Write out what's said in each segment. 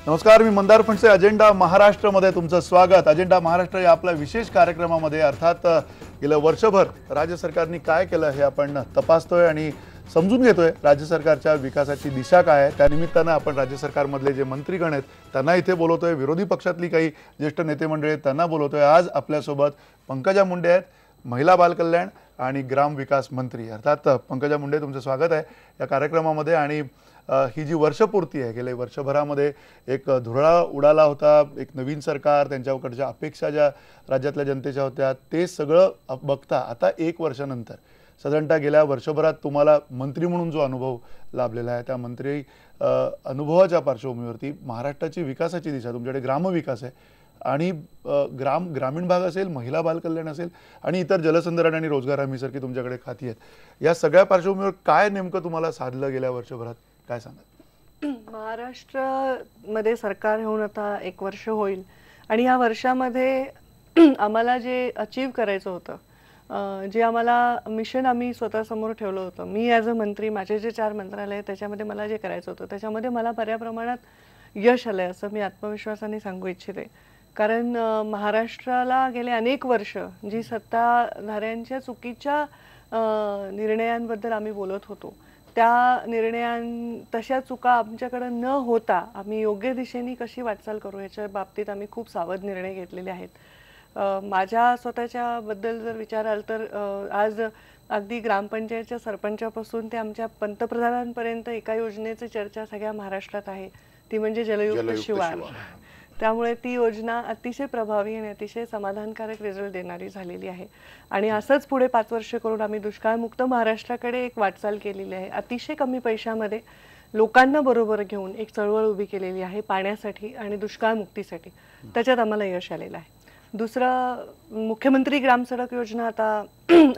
नमस्कार, मी मंदार फणसे. अजेंडा महाराष्ट्रमध्ये तुमचं स्वागत. अजेंडा महाराष्ट्र या आपल्या विशेष कार्यक्रमामध्ये अर्थात गेल्या वर्षभर राज्य सरकारने काय केलं हे आपण तपासतोय आणि समजून घेतोय. राज्य सरकारच्या विकासाची दिशा काय आहे, त्यानिमित्तानं आपण राज्य सरकारमधले जे मंत्रीगण आहेत त्यांना इथे बोलवतोय. विरोधी पक्षातली काही ज्येष्ठ नेते मंडळी आहेत त्यांना बोलवतोय. आज आपल्यासोबत पंकजा मुंडे आहेत, महिला बालकल्याण आणि ग्राम विकास मंत्री. अर्थात पंकजा मुंडे, तुमचं स्वागत आहे या कार्यक्रमामध्ये. आणि ही जी वर्षपूर्ती आहे, गेल्या वर्षभरामध्ये एक धुरळा उडाला होता. एक नवीन सरकार, त्यांच्याकडच्या अपेक्षा ज्या राज्यातल्या जनतेच्या होत्या, ते सगळं बघता आता 1 वर्षानंतर साधारणतः गेल्या वर्षभरात तुम्हाला मंत्री म्हणून जो अनुभव लाभलेला आहे, त्या मंत्री अनुभवाच्या पार्श्वभूमीवरती महाराष्ट्राची विकासाची दिशा, तुमच्याकडे ग्रामविकास आहे आणि ग्रामीण भाग असेल, महिला बालकल्याण असेल आणि इतर जलसंधारण आणि रोजगार हमीसारखी तुमच्याकडे खाती आहेत. या सगळ्या पार्श्वभूमीवर काय नेमकं तुम्हाला साधलं गेल्या वर्षभरात, काय सांगा? महाराष्ट्रामध्ये सरकार होऊन आता 1 वर्ष होईल आणि या वर्षामध्ये आम्हाला जे अचीव करायचं होतं, जे आम्हाला मिशन आम्ही स्वतःसमोर ठेवलं होतं, मी ॲज अ मंत्री, माझे जे 4 मंत्रालय आहेत त्याच्यामध्ये मला जे करायचं होतं त्याच्यामध्ये मला बऱ्या प्रमाणात यश आलंय असं मी आत्मविश्वासाने सांगू इच्छिते. कारण महाराष्ट्राला गेले अनेक वर्ष जी सत्ताधाऱ्यांच्या चुकीच्या निर्णयांबद्दल आम्ही बोलत होतो, त्या तशा चुका आमच्याकडे न होता आम्ही योग्य दिशेने कशी वाटचाल करू याच्या बाबतीत आम्ही खूप सावध निर्णय घेतलेले आहेत. माझ्या स्वतःच्या बद्दल जर विचाराल तर आज अगदी ग्रामपंचायतच्या सरपंचापासून ते आमच्या पंतप्रधानांपर्यंत एका योजनेची चर्चा सगळ्या महाराष्ट्रात आहे, ती म्हणजे जलयुक्त शिवार. त्यामुळे ती योजना अतिशय प्रभावी आणि अतिशय समाधानकारक रिझल्ट देणारी झालेली आहे. आणि असंच पुढे 5 वर्ष करून आम्ही दुष्काळमुक्त महाराष्ट्राकडे एक वाटचाल केलेली आहे. अतिशय कमी पैशामध्ये लोकांना बरोबर घेऊन एक चळवळ उभी केलेली आहे पाण्यासाठी आणि दुष्काळमुक्तीसाठी. त्याच्यात आम्हाला यश आलेलं आहे. दुसरं, मुख्यमंत्री ग्रामसडक योजना आता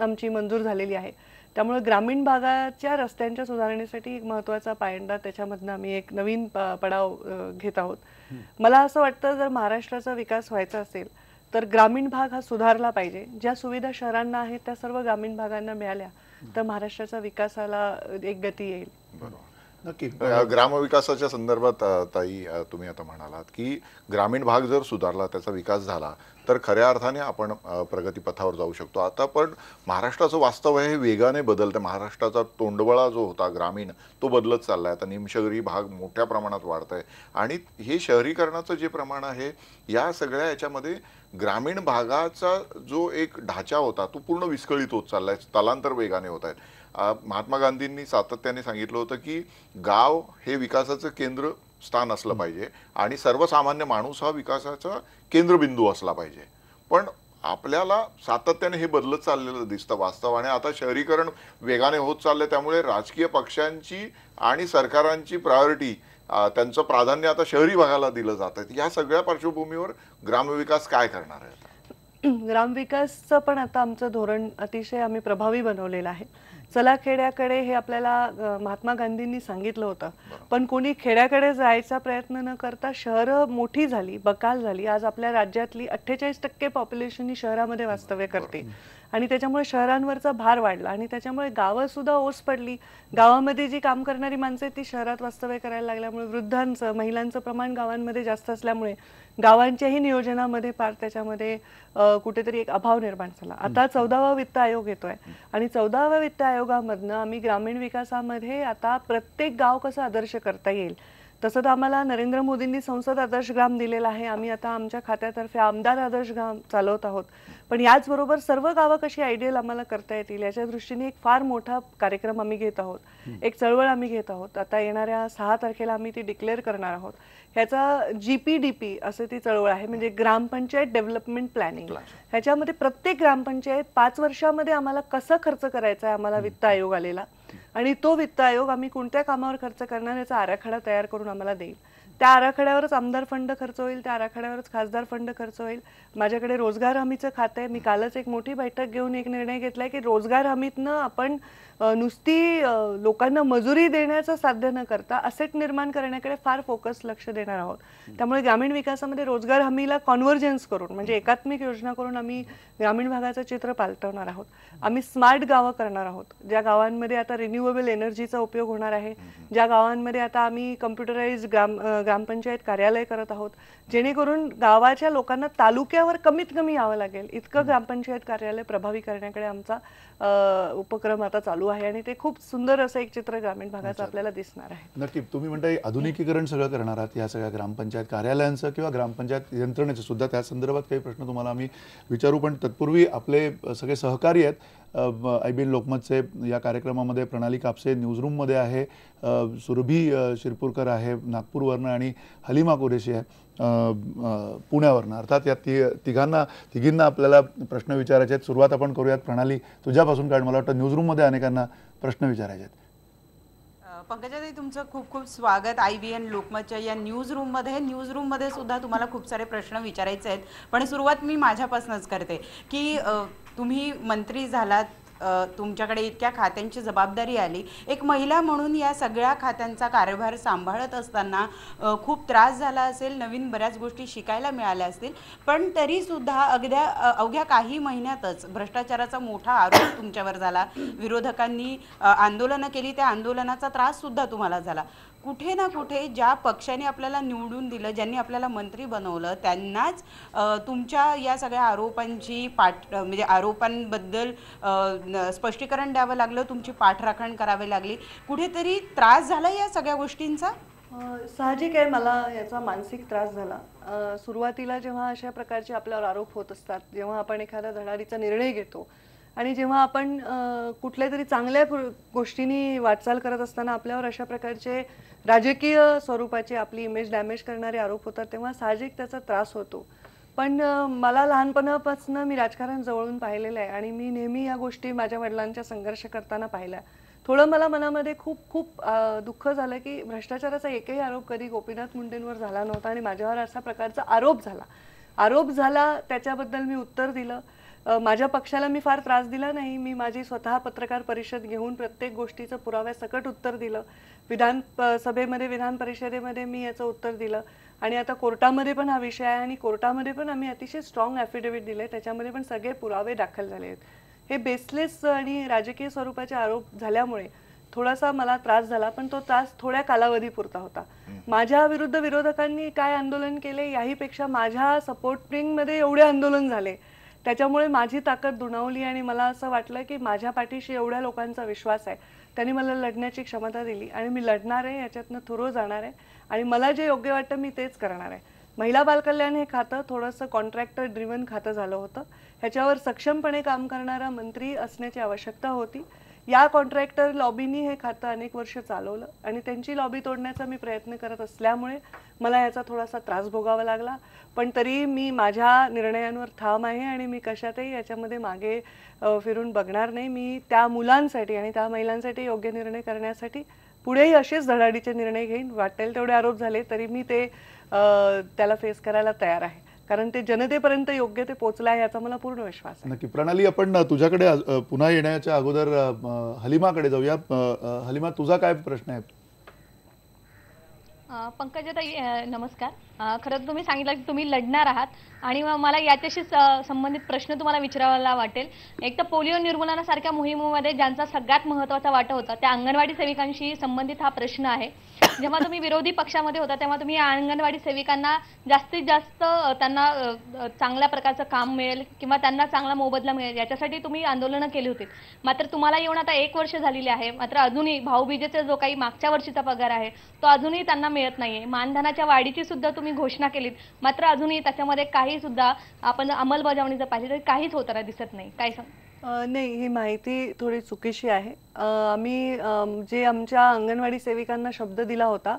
आमची मंजूर झालेली आहे. त्यामुळे ग्रामीण भागाच्या रस्त्यांच्या सुधारणेसाठी एक महत्त्वाचा पायंडा, त्याच्यामधनं आम्ही एक नवीन पडाव घेत आहोत. मला असं वाटतं, जर महाराष्ट्राचा विकास व्हायचा असेल तर ग्रामीण भाग हा सुधारला पाहिजे. ज्या सुविधा शहरांना आहेत त्या सर्व ग्रामीण भागांना मिळाल्या तर महाराष्ट्राचा विकासाला एक गती येईल. बरोबर, नक्की. ग्रामविकासाच्या संदर्भात ताई, तुम्ही आता म्हणालात की ग्रामीण भाग जर सुधारला, त्याचा विकास झाला तर खऱ्या अर्थाने आपण प्रगतीपथावर जाऊ शकतो. आता पण महाराष्ट्राचं वास्तव आहे हे वेगाने बदलतं. महाराष्ट्राचा तोंडवळा जो होता ग्रामीण, तो बदलत चालला आहे. आता निमशहरी भाग मोठ्या प्रमाणात वाढत आहे आणि हे शहरीकरणाचं जे प्रमाण आहे, या सगळ्या याच्यामध्ये ग्रामीण भागाचा जो एक ढाचा होता तो पूर्ण विस्कळीत होत चालला आहे. स्थलांतर वेगाने होत आहेत. महात्मा गांधींनी सातत्याने सांगितलं होतं की गाव हे विकासाचं केंद्र स्थान असलं पाहिजे आणि सर्वसामान्य माणूस हा विकासाचा केंद्रबिंदू असला पाहिजे. पण आपल्याला सातत्याने हे बदलत चाललेलं दिसतं वास्तव. आणि आता शहरीकरण वेगाने होत चाललंय, त्यामुळे राजकीय पक्षांची आणि सरकारांची प्रायोरिटी, त्यांचं प्राधान्य आता शहरी भागाला दिलं जात आहे. या सगळ्या पार्श्वभूमीवर ग्रामविकास काय करणार आहे? ग्रामविकासचं पण आता आमचं धोरण अतिशय आम्ही प्रभावी बनवलेलं आहे. चला खेड्याकडे हे आपल्याला महात्मा गांधींनी सांगितलं होतं, पण कोणी खेड्याकडे जायचा प्रयत्न न करता शहरं मोठी झाली, बकाल झाली. आज आपल्या राज्यातली 48% पॉप्युलेशन ही शहरामध्ये वास्तव्य करते आणि त्याच्यामुळे शहरांवरचा भार वाढला आणि त्याच्यामुळे गावं सुद्धा ओस पडली. गावामध्ये जी काम करणारी माणसं ती शहरात वास्तव्य करायला लागल्यामुळे वृद्धांचं, महिलांचं प्रमाण गावांमध्ये जास्त असल्यामुळे गावांच्याही नियोजनामध्ये फार त्याच्यामध्ये कुठेतरी एक अभाव निर्माण झाला. आता 14वा वित्त आयोग येतोय आणि 14व्या वित्त आयोगामधनं आम्ही ग्रामीण विकासामध्ये आता प्रत्येक गाव कसं आदर्श करता येईल तसं तर आम्हाला नरेंद्र मोदींनी संसद आदर्श ग्राम दिलेला आहे. आम्ही आता आमच्या खात्यातर्फे आमदार आदर्श ग्राम चालवत आहोत. पण याचबरोबर सर्व गावं कशी आयडियल आम्हाला करता येतील याच्या दृष्टीने एक फार मोठा कार्यक्रम आम्ही घेत आहोत, एक चळवळ आम्ही घेत आहोत. आता येणाऱ्या 6 तारखेला आम्ही ती डिक्लेअर करणार आहोत. ह्याचा GPDP असं ती चळवळ आहे, म्हणजे ग्रामपंचायत डेव्हलपमेंट प्लॅनिंग. ह्याच्यामध्ये प्रत्येक ग्रामपंचायत 5 वर्षामध्ये आम्हाला कसं खर्च करायचा आहे, आम्हाला वित्त आयोग आलेला, आणि तो वित्त आयोग आम्ही कोणत्या कामावर खर्च करणार याचा आराखडा तयार करून आम्हाला देईल. त्या आराखड्यावरच आमदार फंड खर्च होईल, त्या आराखड्यावरच खासदार फंड खर्च होईल. माझ्याकडे रोजगार हमीचं खातं आहे. मी कालच एक मोठी बैठक घेऊन एक निर्णय घेतलाय की रोजगार हमीतनं आपण नुसती लोकांना मजुरी देण्याचं साध्य न करता असेट निर्माण करण्याकडे फार फोकस लक्ष देणार आहोत. त्यामुळे ग्रामीण विकासामध्ये रोजगार हमीला कॉन्व्हर्जन्स करून, म्हणजे एकात्मिक योजना करून आम्ही ग्रामीण भागाचं चित्र पालटवणार आहोत. आम्ही स्मार्ट गावं करणार आहोत, ज्या गावांमध्ये आता रिन्युएबल एनर्जीचा उपयोग होणार आहे, ज्या गावांमध्ये आता आम्ही कम्प्युटराइज्ड ग्रामपंचायत कार्यालय करत आहोत, जेणेकरून गावाच्या लोकांना तालुक्यावर कमीत कमी यावं लागेल इतकं ग्रामपंचायत कार्यालय प्रभावी करण्याकडे आमचा उपक्रम आता चालू आहे आणि ते खूप सुंदर असं एक चित्र ग्रामीण भागाचं आपल्याला दिसणार आहे. नक्की. तुम्ही म्हणताय आधुनिकीकरण सगळं करणार आहात या सगळ्या ग्रामपंचायत कार्यालयांचं किंवा ग्रामपंचायत यंत्रणेचं सुद्धा, त्या संदर्भात काही प्रश्न तुम्हाला आम्ही विचारू, पण तत्पूर्वी आपले सगळे सहकारी आहेत IBN लोकमतचे या कार्यक्रमामध्ये. प्रणाली कापसे न्यूजरूममध्ये आहे, सुरभी शिरपूरकर आहे नागपूरवरनं आणि हलिमा कुरेशी आहे पुण्यावरनं. अर्थात या तिघींना आपल्याला प्रश्न विचारायचे आहेत. सुरुवात आपण करूयात प्रणाली तुझ्यापासून, कारण मला वाटतं न्यूजरूममध्ये अनेकांना प्रश्न विचारायचे आहेत. पंकजाताई, तुमचं खूप खूप स्वागत IBN लोकमतच्या या न्यूजरूममध्ये. न्यूजरूममध्ये सुद्धा तुम्हाला खूप सारे प्रश्न विचारायचे आहेत, पण सुरुवात मी माझ्यापासूनच करते की तुम्ही मंत्री झालात, तुमच्याकडे इतक्या खात्यांची जबाबदारी आली. एक महिला म्हणून या सगळ्या खात्यांचा कारभार सांभाळत असताना खूप त्रास झाला असेल, नवीन बऱ्याच गोष्टी शिकायला मिळाल्या असतील, पण तरीसुद्धा अवघ्या काही महिन्यातच भ्रष्टाचाराचा मोठा आरोप तुमच्यावर झाला. विरोधकांनी आंदोलनं केली, त्या आंदोलनाचा त्राससुद्धा तुम्हाला झाला. कुठे ना कुठे ज्या पक्षाने आपल्याला निवडून दिलं, ज्यांनी आपल्याला मंत्री बनवलं, त्यांनाच तुमच्या या सगळ्या आरोपांची म्हणजे आरोपांबद्दल स्पष्टीकरण द्यावं लागलं, तुमची पाठराखण करावी लागली. कुठेतरी त्रास झाला या सगळ्या गोष्टींचा? साहजिक आहे, मला याचा मानसिक त्रास झाला. सुरुवातीला जेव्हा अशा प्रकारचे आपल्यावर आरोप होत असतात, जेव्हा आपण एखादा धडाडीचा निर्णय घेतो आणि जेव्हा आपण कुठल्या तरी चांगल्या गोष्टींनी वाटचाल करत असताना आपल्यावर अशा प्रकारचे राजकीय स्वरूपाचे आपली इमेज डॅमेज करणारे आरोप होतात, तेव्हा साहजिक त्याचा त्रास होतो. पण मला लहानपणापासून मी राजकारण जवळून पाहिलेलं आहे आणि मी नेहमी या गोष्टी माझ्या वडिलांच्या संघर्ष करताना पाहिल्या. थोडं मला मनामध्ये खूप खूप दुःख झालं की भ्रष्टाचाराचा एकही आरोप कधी गोपीनाथ मुंडेंवर झाला नव्हता आणि माझ्यावर अशा प्रकारचा आरोप झाला. त्याच्याबद्दल मी उत्तर दिलं. माझ्या पक्षाला मी फार त्रास दिला नाही. मी माझी स्वतः पत्रकार परिषद घेऊन प्रत्येक गोष्टीचं पुराव्यासकट उत्तर दिलं. विधान परिषदेमध्ये मी याचं उत्तर दिलं आणि आता कोर्टामध्ये पण हा विषय आहे आणि कोर्टामध्ये पण आम्ही अतिशय स्ट्रॉंग ॲफिडेव्हिट दिले, त्याच्यामध्ये पण सगळे पुरावे दाखल झाले आहेत. हे बेसलेस आणि राजकीय स्वरूपाचे आरोप झाल्यामुळे थोडासा मला त्रास झाला, पण तो त्रास थोड्या कालावधीपुरता होता. माझ्या विरुद्ध विरोधकांनी काय आंदोलन केले याहीपेक्षा माझ्या सपोर्टिंगमध्ये एवढे आंदोलन झाले, त्याच्यामुळे माझी ताकद दुणावली आणि मला असं वाटलं की माझ्या पाठीशी एवढ्या लोकांचा विश्वास आहे, त्यांनी मला लढण्याची क्षमता दिली आणि मी लढणार आहे, याच्यातनं थोडं जाणार आहे आणि मला जे योग्य वाटतं मी तेच करणार आहे. महिला बालकल्याण हे खातं थोडंसं कॉन्ट्रॅक्टर ड्रिव्हन खातं झालं होतं. ह्याच्यावर सक्षमपणे काम करणारा मंत्री असण्याची आवश्यकता होती. या कॉन्ट्रॅक्टर लॉबीनी हे खातं अनेक वर्ष चालवलं आणि त्यांची लॉबी तोडण्याचा मी प्रयत्न करत असल्यामुळे मला याचा थोडासा त्रास भोगावा लागला. पण तरी मी माझ्या निर्णयांवर ठाम आहे आणि मी कशातही याच्यामध्ये मागे फिरून बघणार नाही. मी त्या मुलांसाठी आणि त्या महिलांसाठी योग्य निर्णय करण्यासाठी पुढेही असेच धडाडीचे निर्णय घेईन. वाटेल तेवढे आरोप झाले तरी मी ते त्याला फेस करायला तयार आहे, कारण ते जनतेपर्यंत योग्य ते पोहोचलं आहे याचा मला पूर्ण विश्वास आहे. नक्की. प्रणाली, आपण तुझ्याकडे पुन्हा येण्याच्या अगोदर हलिमाकडे जाऊया. हलिमा, तुझा काय प्रश्न आहे? पंकजाताई नमस्कार. खरं तुम्ही सांगितलं की तुम्ही लढणार आहात आणि मला याच्याशी संबंधित प्रश्न तुम्हाला विचारायला वाटेल. एक तर पोलिओ निर्मूलनासारख्या मोहिमेमध्ये ज्यांचा सगळ्यात महत्त्वाचा वाटा होता त्या अंगणवाडी सेविकांशी संबंधित हा प्रश्न आहे. जेव्हा तुम्ही विरोधी पक्षामध्ये होता तेव्हा तुम्ही अंगणवाडी सेविकांना जास्तीत जास्त त्यांना चांगल्या प्रकारचं काम मिळेल किंवा त्यांना चांगला मोबदला मिळेल याच्यासाठी तुम्ही आंदोलनं केली होती. मात्र तुम्हाला येऊन आता 1 वर्ष झालेले आहे, मात्र अजूनही भाऊबीजेचा जो काही मागच्या वर्षीचा पगार आहे तो अजूनही त्यांना मिळत नाहीये. मानधनाच्या वाढीची सुद्धा तुम्ही घोषणा केलीत, मात्र अजूनही त्याच्यामध्ये काही सुद्धा आपण अंमलबजावणी जर पाहिली तर काहीच होताना दिसत नाही. काय सांग? नाही, ही माहिती थोडी चुकीची आहे. आम्ही जे आमच्या अंगणवाडी सेविकांना शब्द दिला होता,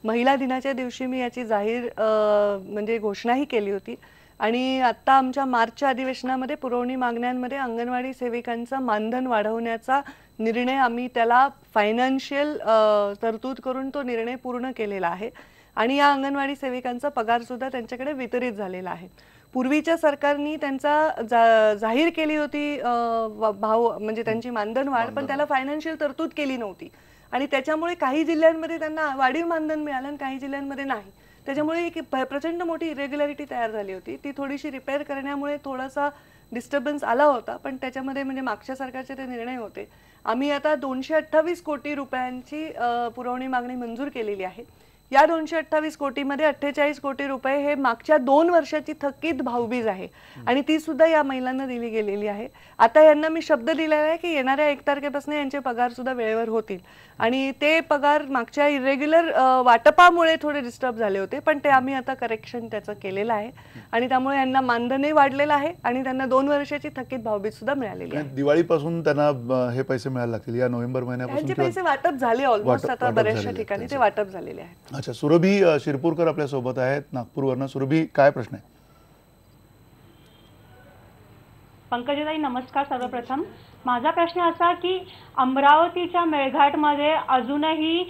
महिला दिनाच्या दिवशी मी याची जाहीर म्हणजे घोषणाही केली होती आणि आत्ता आमच्या मार्चच्या अधिवेशनामध्ये पुरवणी मागण्यांमध्ये अंगणवाडी सेविकांचं मानधन वाढवण्याचा निर्णय आम्ही त्याला फायनान्शियल तरतूद करून तो निर्णय पूर्ण केलेला आहे आणि या अंगणवाडी सेविकांचा पगार सुद्धा त्यांच्याकडे वितरित झालेला आहे. पूर्वीच्या सरकारने त्यांचा जाहीर केली होती भाव म्हणजे त्यांची मानधन वाढ, पण त्याला फायनान्शियल तरतूद केली नव्हती आणि त्याच्यामुळे काही जिल्ह्यांमध्ये त्यांना वाढीव मानधन मिळालं आणि काही जिल्ह्यांमध्ये नाही. त्याच्यामुळे एक प्रचंड मोठी इरेग्युलॅरिटी तयार झाली होती. ती थोडीशी रिपेअर करण्यामुळे थोडासा डिस्टर्बन्स आला होता, पण त्याच्यामध्ये म्हणजे मागच्या सरकारचे ते निर्णय होते. आम्ही आता 228 कोटी रुपयांची पुरवणी मागणी मंजूर केलेली आहे. या 228 कोटीमध्ये 48 कोटी रुपये हे मागच्या 2 वर्षाची थकीत भाऊबीज आहे आणि ती सुद्धा या महिलांना दिली गेलेली आहे. आता यांना मी शब्द दिलेला आहे की येणाऱ्या 1 तारखेपासून यांचे पगार सुद्धा वेळेवर होतील आणि ते पगार मागच्या इरेग्युलर वाटपामुळे थोडे डिस्टर्ब झाले होते, पण ते आम्ही आता करेक्शन त्याचं केलेलं आहे आणि त्यामुळे यांना मानधनही वाढलेलं आहे आणि त्यांना 2 वर्षाची थकीत भाऊबीज सुद्धा मिळालेली आहे. दिवाळीपासून त्यांना हे पैसे मिळायला लागतील या नोव्हेंबर महिन्यापासून. त्यांचे पैसे वाटप झाले ऑलमोस्ट, आता बऱ्याचशा ठिकाणी ते वाटप झालेले आहे. अच्छा, सुरभी शिरपूरकर आपल्या सोबत आहेत नागपूरवरनं. सुरभी, काय प्रश्न आहे? पंकजाताई नमस्कार. सर्वप्रथम माझा प्रश्न असा की अमरावतीच्या मेळघाटमध्ये अजूनही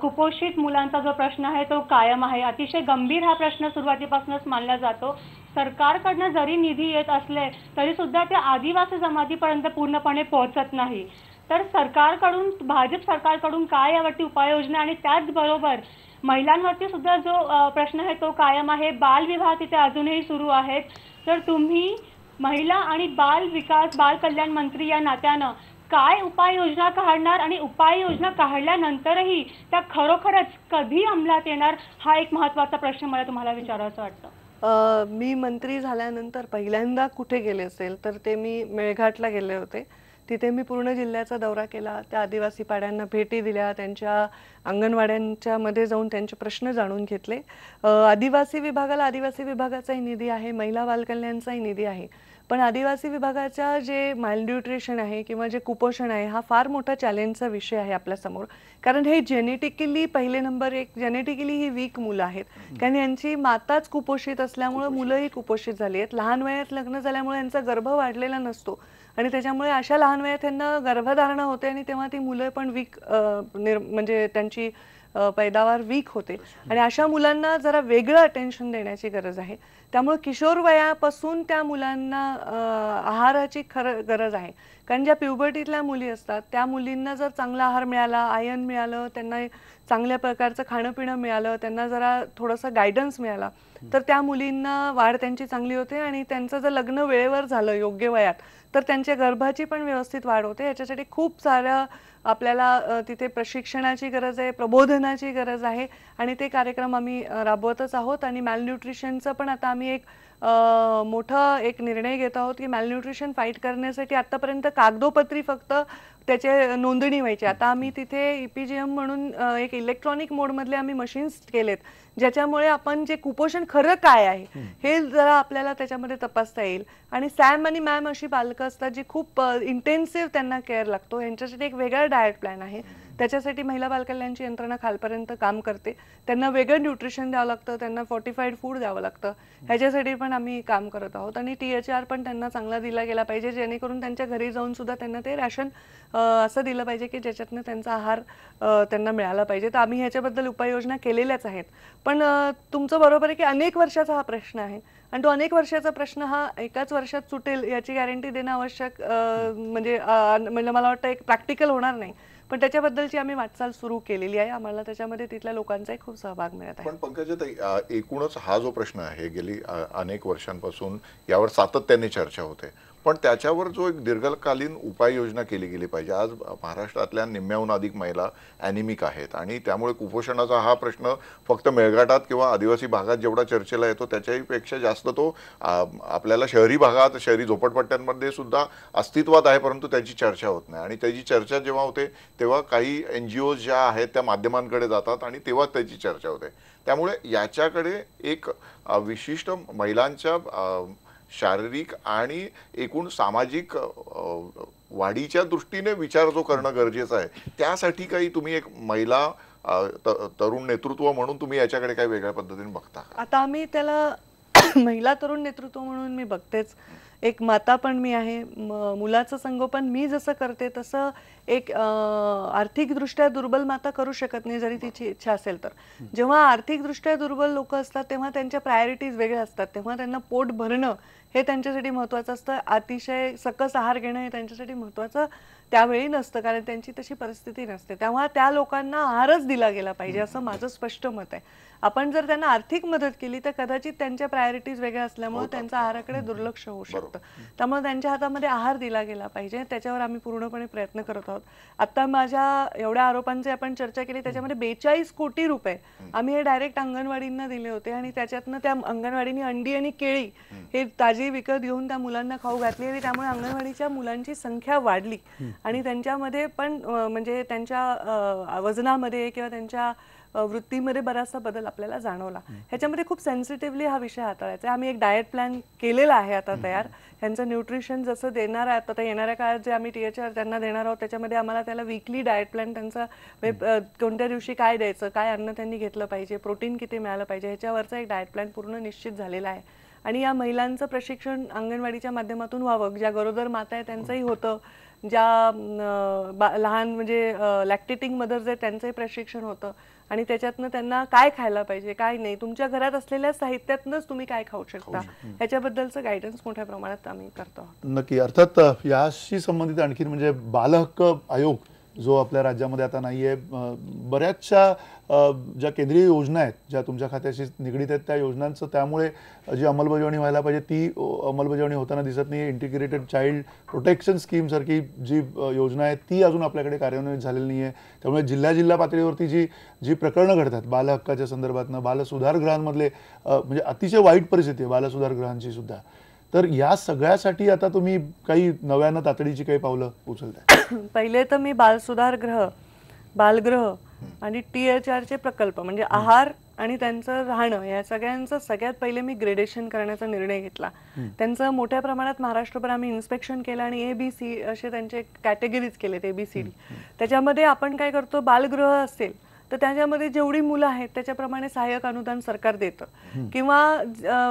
कुपोषित मुलांचा जो प्रश्न आहे तो कायम आहे. अतिशय गंभीर हा प्रश्न सुरुवातीपासूनच मानला जातो. सरकारकडनं जरी निधी येत असले तरी सुद्धा ते आदिवासी जमातीपर्यंत पूर्णपणे पोहोचत नाही. तर सरकारकडून, भाजप सरकारकडून काय यावरती उपाययोजना आणि त्याचबरोबर महिलांवरती सुद्धा जो प्रश्न आहे तो कायम आहे. बालविवाह तिथे अजूनही सुरू आहेत. तर तुम्ही महिला आणि बाल कल्याण मंत्री या नात्यानं काय उपाययोजना काढणार आणि उपाययोजना काढल्यानंतरही त्या खरोखरच कधी अंमलात येणार, हा एक महत्त्वाचा प्रश्न मला तुम्हाला विचारायचं वाटतं. मी मंत्री झाल्यानंतर पहिल्यांदा कुठे गेले असेल तर ते मी मेळघाटला गेले होते. तिथे मी पूर्ण जिल्ह्याचा दौरा केला, त्या आदिवासी पाड्यांना भेटी दिल्या, त्यांच्या अंगणवाड्यांच्या मध्ये जाऊन त्यांचे प्रश्न जाणून घेतले. आदिवासी विभागाचाही निधी आहे, महिला बालकल्याणचाही निधी आहे, पण आदिवासी विभागाच्या जे मालन्यूट्रिशन आहे किंवा जे कुपोषण आहे हा फार मोठा चॅलेंजचा विषय आहे आपल्यासमोर. कारण हे जेनेटिकली, पहिले नंबर 1 जेनेटिकली ही वीक मुलं आहेत, कारण यांची माताच कुपोषित असल्यामुळे मुलंही कुपोषित झाली आहेत. लहान वयात लग्न झाल्यामुळे यांचा गर्भ वाढलेला नसतो आणि त्याच्यामुळे अशा लहान वयात त्यांना गर्भधारणा होते आणि तेव्हा ती मुलं पण वीक, म्हणजे त्यांची पैदावार वीक होते आणि अशा मुलांना जरा वेगळं अटेन्शन देण्याची गरज आहे. त्यामुळे किशोर वयापासून त्या मुलांना आहाराची गरज आहे. कारण ज्या प्युबर्टीतल्या मुली असतात त्या मुलींना जर चांगला आहार मिळाला, आयर्न मिळालं, त्यांना चांगल्या प्रकारचं खाणं पिणं मिळालं, त्यांना जरा थोडंसं गायडन्स मिळाला तर त्या मुलींना वाढ त्यांची चांगली होते आणि त्यांचं जर लग्न वेळेवर झालं योग्य वयात तर त्यांच्या गर्भाची पण व्यवस्थित वाढ होते. याच्यासाठी खूप साऱ्या आपल्याला तिथे प्रशिक्षणाची गरज आहे, प्रबोधनाची गरज आहे आणि ते कार्यक्रम आम्ही राबवतच आहोत. आणि मॅलन्यूट्रिशनचं पण आता आम्ही एक मोठा एक निर्णय घेत आहोत की मॅलन्यूट्रिशन फाईट करण्यासाठी आतापर्यंत कागदोपत्री फक्त त्याचे नोंदणी व्हायची. आता आम्ही तिथे EPGM म्हणून एक इलेक्ट्रॉनिक मोडमधले आम्ही मशीन्स केलेत, ज्याच्यामुळे आपण जे कुपोषण खरं काय आहे हे जरा आपल्याला त्याच्यामध्ये तपासता येईल. आणि सॅम आणि मॅम अशी पालकं असतात जी खूप इंटेन्सिव्ह त्यांना केअर लागतो, यांच्यासाठी एक वेगळा डाएट प्लॅन आहे. त्याच्यासाठी महिला बालकल्याणची यंत्रणा खालपर्यंत काम करते. त्यांना वेगळं न्यूट्रिशन द्यावं लागतं, त्यांना फॉर्टिफाईड फूड द्यावं लागतं, ह्याच्यासाठी पण आम्ही काम करत आहोत. आणि THR पण त्यांना चांगला दिला गेला पाहिजे, जेणेकरून त्यांच्या घरी जाऊन सुद्धा त्यांना ते रॅशन असं दिलं पाहिजे की ज्याच्यातनं त्यांचा आहार त्यांना मिळाला पाहिजे. तर आम्ही ह्याच्याबद्दल उपाययोजना केलेल्याच आहेत. पण तुमचं बरोबर आहे की अनेक वर्षाचा हा प्रश्न आहे आणि तो अनेक वर्षाचा प्रश्न हा एकाच वर्षात सुटेल याची गॅरंटी देणं आवश्यक, म्हणजे मला वाटतं एक प्रॅक्टिकल होणार नाही. पण त्याच्याबद्दलची आम्ही वाटचाल सुरू केलेली आहे. आम्हाला त्याच्यामध्ये तिथल्या लोकांचाही खूप सहभाग मिळत आहे. पण पंकजाताई, एकूणच हा जो प्रश्न आहे गेली अनेक वर्षांपासून यावर सातत्याने चर्चा होते, पण त्याच्यावर जो एक दीर्घकालीन उपाययोजना केली गेली पाहिजे. आज महाराष्ट्रातल्या निम्म्याहून अधिक महिला ॲनिमिक आहेत आणि त्यामुळे कुपोषणाचा हा प्रश्न फक्त मेळघाटात किंवा आदिवासी भागात जेवढा चर्चेला येतो त्याच्यापेक्षा जास्त तो आपल्याला शहरी भागात, शहरी झोपडपट्ट्यांमध्ये सुद्धा अस्तित्वात आहे, परंतु त्याची चर्चा होत नाही. आणि त्याची चर्चा जेव्हा होते तेव्हा काही NGOज ज्या आहेत त्या माध्यमांकडे जातात आणि तेव्हा त्याची चर्चा होते. त्यामुळे याच्याकडे एक विशिष्ट महिलांच्या शारीरिक आणि एकूण सामाजिक वाढीच्या दृष्टीने विचार जो करणं गरजेचं आहे, त्यासाठी काही तुम्ही एक महिला तरुण नेतृत्व म्हणून तुम्ही याच्याकडे काही वेगळ्या पद्धतीने बघता? आता आम्ही त्याला महिला तरुण नेतृत्व म्हणून मी बघतेच. एक माता पण मी आहे, मुलाचं संगोपन मी जसं करते तसं एक आर्थिकदृष्ट्या दुर्बल माता करू शकत नाही जरी तिची इच्छा असेल तर. जेव्हा आर्थिकदृष्ट्या दुर्बल लोक असतात तेव्हा त्यांच्या प्रायोरिटीज वेगळ्या असतात, तेव्हा त्यांना पोट भरणं हे त्यांच्यासाठी महत्त्वाचं असतं, अतिशय सकस आहार घेणं हे त्यांच्यासाठी महत्त्वाचं त्यावेळी नसतं, कारण त्यांची तशी परिस्थिती नसते. तेव्हा त्या लोकांना आहारच दिला गेला पाहिजे असं माझं स्पष्ट मत आहे. आपण जर त्यांना आर्थिक मदत केली तर कदाचित त्यांच्या प्रायोरिटीज वेगळ्या असल्यामुळे त्यांचं आहाराकडे दुर्लक्ष होऊ शकतं. त्यामुळे त्यांच्या हातामध्ये आहार दिला गेला पाहिजे, त्याच्यावर आम्ही पूर्णपणे प्रयत्न करत आहोत. आता माझ्या एवढ्या आरोपांची आपण चर्चा केली, त्याच्यामध्ये 42 कोटी रुपये आम्ही हे डायरेक्ट अंगणवाडींना दिले होते आणि त्याच्यातनं त्या अंगणवाडीनी अंडी आणि केळी हे ताजी विकत घेऊन त्या मुलांना खाऊ घातली आणि त्यामुळे अंगणवाडीच्या मुलांची संख्या वाढली आणि त्यांच्यामध्ये पण म्हणजे त्यांच्या वजनामध्ये किंवा त्यांच्या वृत्तीमध्ये बराचसा बदल आपल्याला जाणवला. ह्याच्यामध्ये खूप सेन्सिटिव्हली हा विषय हाताळायचा आहे. आम्ही एक डाएट प्लॅन केलेला आहे आता तयार. ह्यांचं न्यूट्रिशन जसं देणार आहे आता येणाऱ्या काळात जे आम्ही THR त्यांना देणार आहोत त्याच्यामध्ये आम्हाला त्याला वीकली डाएट प्लॅन त्यांचा कोणत्या दिवशी काय द्यायचं, काय अन्न त्यांनी घेतलं पाहिजे, प्रोटीन किती मिळालं पाहिजे ह्याच्यावरचा एक डाएट प्लॅन पूर्ण निश्चित झालेला आहे. आणि या महिलांचं प्रशिक्षण अंगणवाडीच्या माध्यमातून व्हावं. ज्या गरोदर माता आहे त्यांचंही होतं, ज्या लहान म्हणजे लॅक्टेटिंग मदर्स आहेत त्यांचंही प्रशिक्षण होतं आणि त्याच्यातनं त्यांना काय खायला पाहिजे, काय नाही, तुमच्या घरात असलेल्या साहित्यातनंच तुम्ही काय खाऊ शकता ह्याच्याबद्दलचं गायडन्स मोठ्या प्रमाणात आम्ही करतो आहोत. नक्की. अर्थात याशी संबंधित आणखी म्हणजे बालहक्क आयोग जो आपल्या राज्यामध्ये आता नाहीये, बऱ्याचशा ज्या केंद्रीय योजना आहेत ज्या तुमच्या खात्याशी निगडीत आहेत त्या योजनांचं त्यामुळे जी अंमलबजावणी व्हायला पाहिजे ती अंमलबजावणी होताना दिसत नाही. इंटिग्रेटेड चाइल्ड प्रोटेक्शन स्कीम सारखी जी योजना आहे ती अजून आपल्याकडे कार्यान्वित झालेली नाही आहे. त्यामुळे जिल्हा पातळीवरती जी प्रकरणं घडतात बालहक्काच्या संदर्भातनं, बालसुधारगृहांमधले म्हणजे अतिशय वाईट परिस्थिती आहे बालसुधारगृहांची सुद्धा. तर या सगळ्यासाठी आता तुम्ही काही नव्यानं तातडीची काही पावलं उचलताय? पहिले तर मी बालसुधारगृह, बालगृह आणि THRचे प्रकल्प म्हणजे आहार आणि त्यांचं राहणं या सगळ्यांचं सगळ्यात पहिले मी ग्रेडेशन करण्याचा निर्णय घेतला. त्यांचं मोठ्या प्रमाणात महाराष्ट्रभर आम्ही इन्स्पेक्शन केलं आणि ABC असे त्यांचे कॅटेगरीज केलेत, ABCD. त्याच्यामध्ये आपण काय करतो, बालगृह असेल तर त्याच्यामध्ये जेवढी मुलं आहेत त्याच्याप्रमाणे सहाय्यक अनुदान सरकार देतं किंवा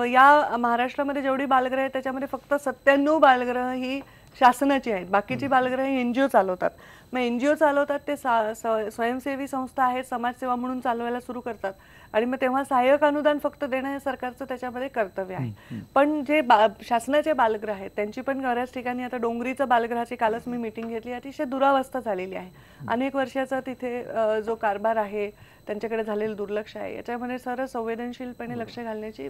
या महाराष्ट्रामध्ये जेवढी बालगृह आहेत त्याच्यामध्ये फक्त 97 बालगृह ही शासनाची आहेत, बाकीची बालगृह ही NGO चालवतात. मग NGO चालवतात ते स्वयंसेवी संस्था आहेत, समाजसेवा म्हणून चालवायला सुरू करतात आणि मग तेव्हा सहाय्यक अनुदान फक्त देणं हे सरकारचं त्याच्यामध्ये कर्तव्य आहे. पण जे शासनाचे बालगृह आहेत त्यांची पण बऱ्याच ठिकाणी आता डोंगरीचं बालगृहाची कालच मी मीटिंग घेतली, अतिशय दुरावस्था झालेली आहे. अनेक वर्षाचा तिथे जो कारभार आहे, त्यांच्याकडे झालेलं दुर्लक्ष आहे, याच्यामध्ये सर्व संवेदनशीलपणे लक्ष घालण्याची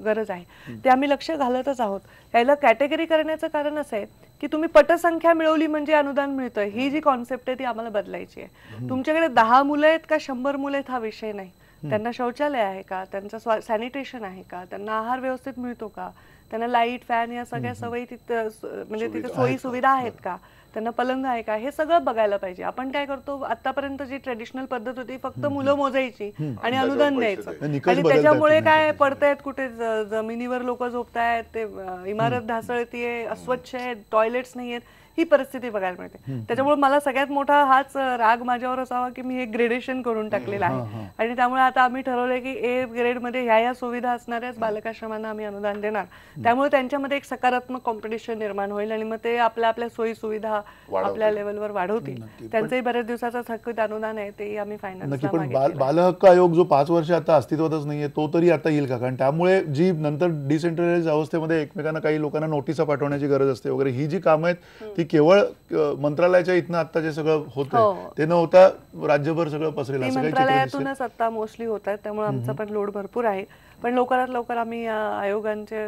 गरज आहे. ते आम्ही लक्ष घालतच आहोत. याला कॅटेगरी करण्याचं कारण असं आहे की तुम्ही पटसंख्या मिळवली म्हणजे अनुदान मिळतं, ही जी कॉन्सेप्ट आहे ती आम्हाला बदलायची आहे. तुमच्याकडे 10 मुलं आहेत का 100 मुलं आहेत हा विषय नाही. त्यांना शौचालय आहे का, त्यांचं सॅनिटेशन आहे का, त्यांना आहार व्यवस्थित मिळतो का, त्यांना लाईट फॅन या सगळ्या सवयी तिथं म्हणजे तिथे सोयी सुविधा आहेत का, त्यांना पलंग आहे का, हे सगळं बघायला पाहिजे. आपण काय करतो, आतापर्यंत जी ट्रेडिशनल पद्धत होती फक्त मुलं मोजायची आणि अनुदान द्यायचं आणि त्याच्यामुळे काय पडतायत, कुठे जमिनीवर लोक झोपतायत, ते इमारत ढासळतीये, अस्वच्छ आहे, टॉयलेट्स नाहीयेत, ही परिस्थिती बघायला मिळते. त्याच्यामुळे मला सगळ्यात मोठा हाच राग माझ्यावर असावा की मी हे ग्रेडेशन करून टाकलेलं आहे आणि त्यामुळे आता आम्ही ठरवलंय की A ग्रेडमध्ये ह्या सुविधा असणाऱ्याच बालकाश्रमांना आम्ही अनुदान देणार. त्यामुळे त्यांच्यामध्ये एक सकारात्मक कॉम्पिटिशन निर्माण होईल आणि मग ते आपल्या सोयी सुविधा आपल्या लेवलवर वाढवतील. त्यांचंही बऱ्याच दिवसाचं थकीत अनुदान आहे तेही आम्ही फायनान्स. पण बालहक्क आयोग जो 5 वर्ष आता अस्तित्वातच नाहीये तो तरी आता येईल का? कारण त्यामुळे जी नंतर डिसेंट्रलाइज अवस्थेमध्ये एकमेकांना काही लोकांना नोटिसा पाठवण्याची गरज असते वगैरे, ही जी कामं आहेत ती केवळ मंत्रालयाच्या इथनं आता जे सगळं होतंय ते न होता राज्यभर सगळं पसरेल असं काही मंत्रालयातूनच आता मोस्टली होत आहे. त्यामुळे आमचा पण लोड भरपूर आहे. पण लवकरात लवकर आम्ही आयोगांचे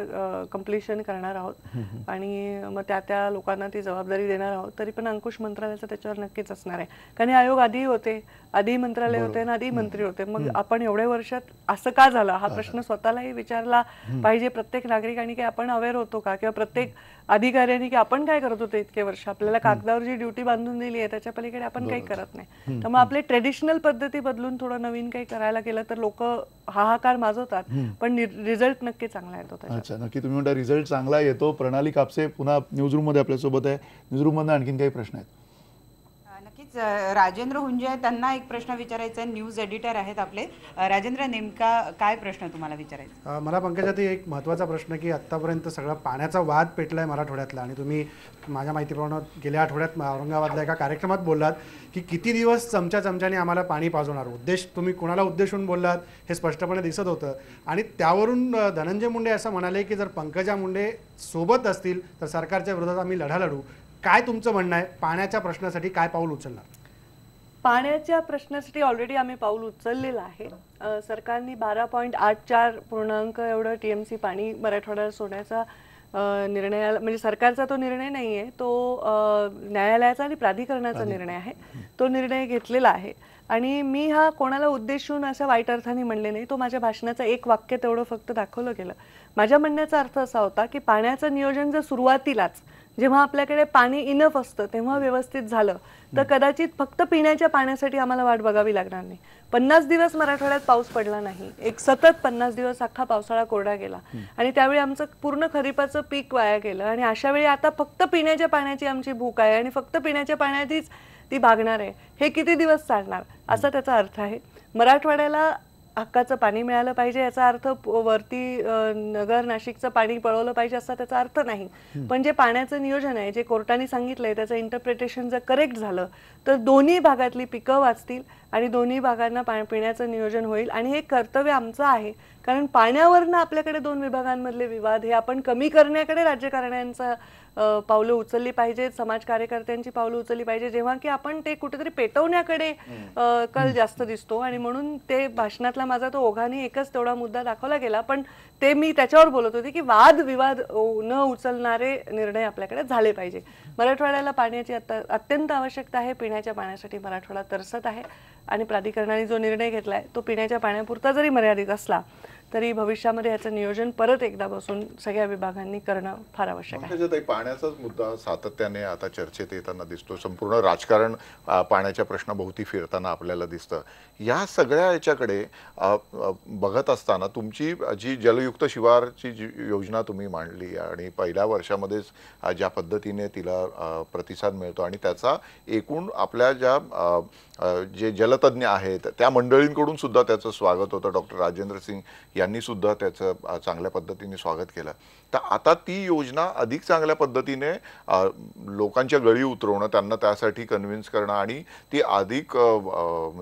कंप्लिशन करणार आहोत आणि मग त्या लोकांना ती जबाबदारी देणार आहोत. तरी पण अंकुश मंत्रालयाचं त्याच्यावर नक्कीच असणार आहे, कारण हे आयोग आधी होते, आधी मंत्रालय होते आणि आधी मंत्री होते. मग आपण एवढ्या वर्षात असं का झालं हा प्रश्न स्वतःलाही विचारला पाहिजे प्रत्येक नागरिकांनी, की आपण अवेअर होतो का, किंवा प्रत्येक अधिकाऱ्यांनी की आपण काय करत होतो इतके वर्ष, आपल्याला कागदावर जी ड्युटी बांधून दिली आहे त्याच्या पलीकडे आपण काही करत नाही. त्यामुळे आपले ट्रेडिशनल पद्धती बदलून थोडं नवीन काही करायला गेलं तर लोक हाहाकार माजवतात, पण रिझल्ट नक्की चांगला येतो. अच्छा, नक्की तुम्ही म्हणता रिझल्ट चांगला येतो. प्रणाली कापसे पुन्हा न्यूजरूम मध्ये आपल्यासोबत आहे. न्यूजरूम मध्ये आणखीन काही प्रश्न आहेत? नक्कीच. राजेंद्र हुंजे त्यांना एक प्रश्न विचारायचा आहे, न्यूज एडिटर आहेत आपले. राजेंद्र, नेमका काय प्रश्न तुम्हाला विचारायचा? मला पंकजाताई एक महत्त्वाचा प्रश्न की आत्तापर्यंत सगळा पाण्याचा वाद पेटलाय मराठवाड्यातला आणि तुम्ही माझ्या माहितीप्रमाणे गेल्या आठवड्यात औरंगाबादला एका कार्यक्रमात बोललात की किती दिवस चमच्याने आम्हाला पाणी पाजवणार. उद्देश तुम्ही कोणाला उद्देशून बोललात हे स्पष्टपणे दिसत होतं आणि त्यावरून धनंजय मुंडे असं म्हणाले की जर पंकजा मुंडे सोबत असतील तर सरकारच्या विरोधात आम्ही लढा लढू. काय तुमचं म्हणणं आहे, पाण्याच्या प्रश्नासाठी काय पाऊल उचलणार? पाण्याच्या प्रश्नासाठी ऑलरेडी आम्ही पाऊल उचललेलं आहे. सरकारने 12.84 पूर्णांक एवढं TMC पाणी मराठवाड्याला सोडण्याचा निर्णयाला, म्हणजे सरकारचा तो निर्णय नाही आहे, तो न्यायालयाचा आणि प्राधिकरणाचा निर्णय आहे. तो निर्णय घेतलेला आहे आणि मी हा कोणाला उद्देशून अशा वाईट अर्थाने म्हणले नाही. तो माझ्या भाषणाचं एक वाक्य तेवढं फक्त दाखवलं गेलं. माझ्या म्हणण्याचा अर्थ असा होता की पाण्याचं नियोजन जर सुरुवातीलाच, जेव्हा आपल्याकडे पाणी इनफ असतं तेव्हा व्यवस्थित झालं तर कदाचित फक्त पिण्याच्या पाण्यासाठी आम्हाला वाट बघावी लागणार नाही. 50 दिवस मराठवाड्यात पाऊस पडला नाही, एक सतत 50 दिवस अख्खा पावसाळा कोरडा गेला आणि त्यावेळी आमचं पूर्ण खरीपाचं पीक वाया गेलं आणि अशा वेळी आता फक्त पिण्याच्या पाण्याची आमची भूक आहे आणि फक्त पिण्याच्या पाण्याचीच ती भागणार आहे. हे किती दिवस चालणार असा त्याचा अर्थ आहे. मराठवाड्याला हक्काचं पाणी मिळालं पाहिजे याचा अर्थ वरती नगर नाशिकचं पाणी पळवलं पाहिजे असा त्याचा अर्थ नाही. पण जे पाण्याचं नियोजन आहे, जे कोर्टाने सांगितलंय, त्याचं इंटरप्रिटेशन जर करेक्ट झालं तर दोन्ही भागातली पिकं वाचतील आणि दोन्ही भागांना पिण्याचं नियोजन होईल. आणि हे कर्तव्य आमचं आहे, कारण पाण्यावरनं आपल्याकडे 2 विभागांमधले विवाद हे आपण कमी करण्याकडे राजकारण्यांचा पावलं उचलली पाहिजेत, समाज कार्यकर्त्यांची पावलं उचलली पाहिजे, जेव्हा की आपण ते कुठेतरी पेटवण्याकडे कल जास्त दिसतो. आणि म्हणून ते भाषणातला माझा तो ओघाने एकच तेवढा मुद्दा दाखवला गेला, पण ते मी त्याच्यावर बोलत होते की वाद विवाद न उचलणारे निर्णय आपल्याकडे झाले पाहिजे. मराठवाड्याला पाण्याची अत्यंत आवश्यकता आहे. पिण्याच्या पाण्यासाठी मराठवाडा तरसत आहे आणि प्राधिकरणाने जो निर्णय घेतलाय तो पिण्याच्या पाण्यापुरता जरी मर्यादित असला तरी भविष्यामध्ये याचं नियोजन परत एकदा बसून सगळ्या विभागांनी करणं फार आवश्यक आहे. पाण्याचाच मुद्दा सातत्याने आता चर्चेत येताना दिसतो. संपूर्ण राजकारण पाण्याच्या प्रश्नाभोवती फिरताना आपल्याला दिसतं. या सगळ्या याच्याकडे बघत असताना तुमची जी जलयुक्त शिवारची जी योजना तुम्ही मांडली आणि पहिल्या वर्षामध्येच ज्या पद्धतीने तिला प्रतिसाद मिळतो आणि त्याचा एकूण आपल्या ज्या जे जलतज्ञ आहेत त्या मंडळींकडून सुद्धा त्याचं स्वागत होतं. डॉक्टर राजेंद्र सिंग यांनी सुद्धा त्याचं चांगल्या पद्धतीने स्वागत केलं. तर आता ती योजना अधिक चांगल्या पद्धतीने लोकांच्या गळी उतरवणं, त्यांना त्यासाठी कन्व्हिन्स करणं आणि ती अधिक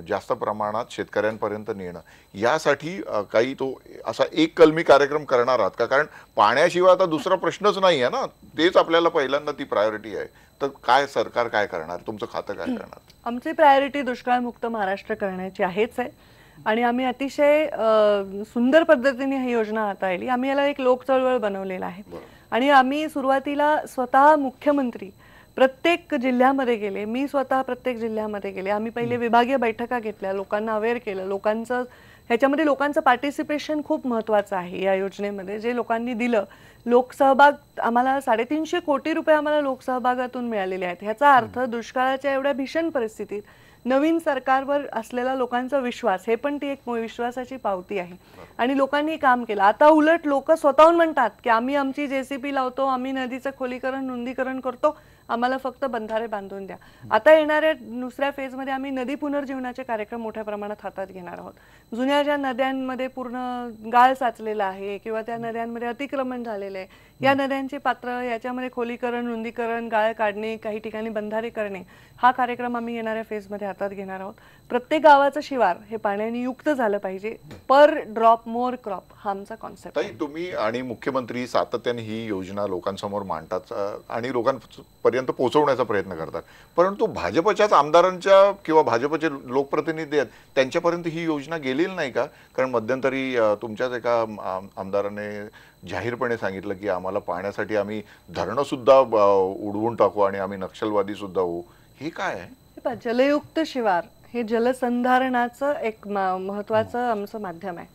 जास्त प्रमाणात शेतकऱ्यांपर्यंत नेणं, यासाठी काही तो असा एक कलमी कार्यक्रम करणार आहात का? कारण पाण्याशिवाय आता दुसरा प्रश्नच नाही आहे ना, तेच आपल्याला पहिल्यांदा ती प्रायोरिटी आहे. तर काय सरकार काय करणार, तुमचं खातं काय करणार? आमची प्रायोरिटी दुष्काळमुक्त महाराष्ट्र करण्याची आहेच आहे आणि आम्ही अतिशय सुंदर पद्धतीने ही योजना हाताळली. आम्ही याला एक लोक चळवळ बनवलेला आहे आणि आम्ही सुरुवातीला स्वतः मुख्यमंत्री प्रत्येक जिल्ह्यामध्ये गेले, मी स्वतः प्रत्येक जिल्ह्यामध्ये गेले. आम्ही पहिले विभागीय बैठका घेतल्या, लोकांना अवेअर केलं. लोकांचं ह्याच्यामध्ये लोकांचं पार्टिसिपेशन खूप महत्त्वाचं आहे. या योजनेमध्ये जे लोकांनी दिलं, लोकसहभाग, आम्हाला 350 कोटी रुपये आम्हाला लोकसहभागातून मिळालेले आहेत. ह्याचा अर्थ दुष्काळाच्या एवढ्या भीषण परिस्थितीत नवीन सरकारवर असलेला लोकांचा विश्वास, हे पण ती एक विश्वासाची पावती आहे आणि लोकांनी काम केलं. आता उलट लोक स्वतःहून म्हणतात की आम्ही आमची JCP लावतो, आम्ही नदीचं खोलीकरण रुंदीकरण करतो, आम्हाला फक्त बंधारे बांधून द्या. आता येणाऱ्या दुसऱ्या फेजमध्ये आम्ही नदी पुनर्जीवनाचे कार्यक्रम मोठ्या प्रमाणात हातात घेणार आहोत. जुन्या ज्या नद्यांमध्ये पूर्ण गाळ साचलेला आहे किंवा त्या नद्यांमध्ये अतिक्रमण झालेलं आहे, या नद्यांचे पात्र, याच्यामध्ये खोलीकरण, रुंदीकरण, गाळ काढणे, काही ठिकाणी बंधारे करणे, हा कार्यक्रम आम्ही येणाऱ्या फेजमध्ये हातात घेणार आहोत. प्रत्येक गावाचं शिवार हे पाण्याने युक्त झालं पाहिजे. पर ड्रॉप मोर क्रॉप हा आमचा कॉन्सेप्ट आहे. तुम्ही आणि मुख्यमंत्री सातत्याने ही योजना लोकांसमोर मांडतात आणि लोकांपर्यंत पोहोचवण्याचा प्रयत्न करतात, परंतु भाजपच्याच आमदारांच्या किंवा भाजपचे लोकप्रतिनिधी आहेत त्यांच्यापर्यंत ही योजना गेलेली नाही का? कारण मध्यंतरी तुमच्याच एका आमदाराने जाहीरपणे सांगितलं की आम्हाला पाण्यासाठी आम्ही धरणं सुद्धा उडवून टाकू आणि आम्ही नक्षलवादी सुद्धा होऊ. हे काय आहे? जलयुक्त शिवार हे जलसंधारणाचं एक महत्वाचं आमचं माध्यम आहे.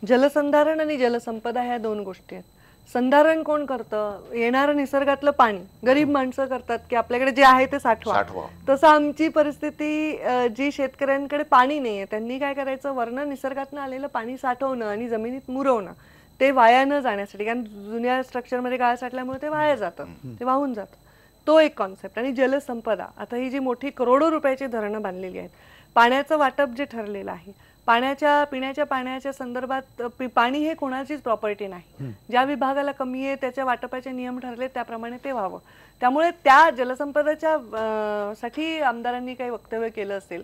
जलसंधारण आणि जलसंपदा ह्या 2 गोष्टी आहेत. संधारण कोण करतं? येणारं निसर्गातलं पाणी गरीब माणसं करतात की आपल्याकडे जे आहे ते साठवा. तसं आमची परिस्थिती, जी शेतकऱ्यांकडे पाणी नाहीये त्यांनी काय करायचं, वरनं निसर्गातनं आलेलं पाणी साठवणं आणि जमिनीत मुरवणं, ते वाया न जाण्यासाठी. कारण जुन्या स्ट्रक्चरमध्ये गाळ साठल्यामुळे ते वाया जातं, ते वाहून जातं. तो एक कॉन्सेप्ट. आणि जलसंपदा, आता ही जी मोठी करोडो रुपयाची धरणं बांधलेली आहेत, पाण्याचं वाटप जे ठरलेलं आहे, पिण्याच्या पाण्याच्या संदर्भात पाणी हे कोणाचीच प्रॉपर्टी नाही. ज्या विभागाला कमी आहे त्याच्या वाटपाचे नियम ठरले त्याप्रमाणे ते व्हावं. त्यामुळे त्या जलसंपदाच्या साठी आमदारांनी काही वक्तव्य केलं असेल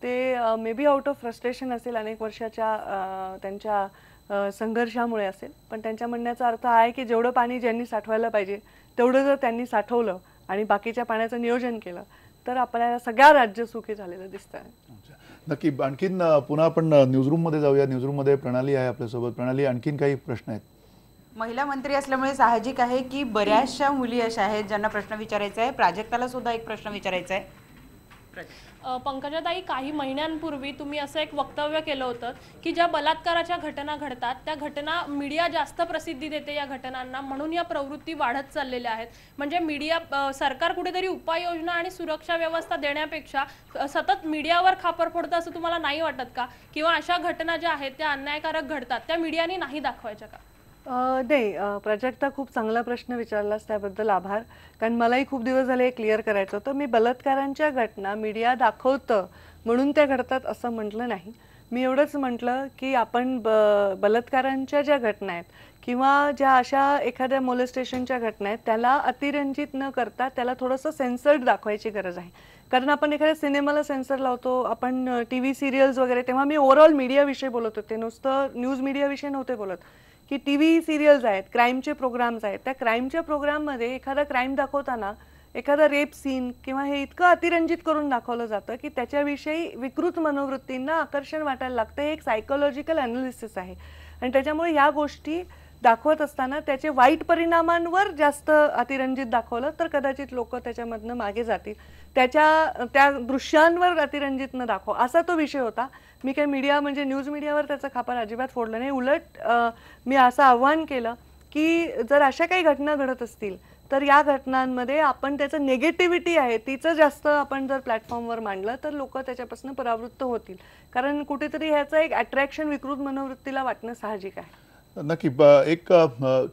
ते may be out of frustration असेल, अनेक वर्षाच्या त्यांच्या संघर्षामुळे असेल. पण त्यांच्या म्हणण्याचा अर्थ आहे की जेवढं पाणी ज्यांनी साठवायला पाहिजे तेवढं जर त्यांनी साठवलं आणि बाकीच्या पाण्याचं नियोजन केलं तर आपल्याला सगळ्या राज्य सुखी झालेलं दिसतं. नक्की. आणखीन पुन्हा आपण न्यूजरूममध्ये जाऊया. न्यूजरूममध्ये प्रणाली आहे आपल्यासोबत. प्रणाली, आणखीन काही प्रश्न आहेत? महिला मंत्री असल्यामुळे साहजिक आहे की बऱ्याचशा मुली अशा आहेत ज्यांना प्रश्न विचारायचा आहे. प्राजक्ताला सुद्धा एक प्रश्न विचारायचा आहे. पंकजाताई, काही महिन्यांपूर्वी तुम्ही असं एक वक्तव्य केलं होतं की ज्या बलात्काराच्या घटना घडतात त्या घटना मीडिया जास्त प्रसिद्धी देते या घटनांना, म्हणून या प्रवृत्ती वाढत चाललेल्या आहेत. म्हणजे मीडिया, सरकार कुठेतरी उपाययोजना आणि सुरक्षा व्यवस्था देण्यापेक्षा सतत मीडियावर खापर फोडतं असं तुम्हाला नाही वाटत का? किंवा अशा घटना ज्या आहेत त्या अन्यायकारक घडतात त्या मीडियाने नाही दाखवायच्या का? नाही, प्राजक्ता, खूप चांगला प्रश्न विचारलास, त्याबद्दल आभार. कारण मलाही खूप दिवस झाले क्लिअर करायचं होतं. मी बलात्कारांच्या घटना मीडिया दाखवतं म्हणून त्या घडतात असं म्हटलं नाही. मी एवढंच म्हटलं की आपण बलात्कारांच्या ज्या घटना आहेत किंवा ज्या अशा एखाद्या मोलेस्टेशनच्या घटना आहेत त्याला अतिरंजित न करता त्याला थोडंसं सेन्सर्ड दाखवायची गरज आहे. कारण आपण एखाद्या सिनेमाला सेन्सर लावतो, आपण TV सिरियल्स वगैरे, तेव्हा मी ओव्हरऑल मीडियाविषयी बोलत होते, नुसतं न्यूज मीडियाविषयी नव्हते बोलत. की TV सिरियल्स आहेत, क्राईमचे प्रोग्राम्स आहेत, त्या क्राईमच्या प्रोग्राममध्ये एखादा क्राईम दाखवताना एखादा रेप सीन किंवा हे इतकं अतिरंजित करून दाखवलं जातं की त्याच्याविषयी विकृत मनोवृत्तींना आकर्षण वाटायला लागतं. हे एक सायकोलॉजिकल ॲनालिसिस आहे आणि त्याच्यामुळे ह्या गोष्टी दाखवत असताना त्याचे वाईट परिणामांवर जास्त अतिरंजित दाखवलं तर कदाचित लोक त्याच्यामधनं मागे जातील. त्या दृश्यांवर अतिरंजित न दाखव असा तो विषय होता. मी काही मीडिया म्हणजे न्यूज मीडियावर त्याचा खापर अजिबात फोडला नाही. उलट मी असं आव्हान केलं की जर अशा काही घटना घडत असतील तर या घटनांमध्ये आपण त्याचं निगेटिव्हिटी आहे तिचं जास्त आपण जर प्लॅटफॉर्मवर मांडलं तर लोक त्याच्यापासून परावृत्त होतील. कारण कुठेतरी ह्याचं एक अट्रॅक्शन विकृत मनोवृत्तीला वाटणं साहजिक आहे. नक्की. एक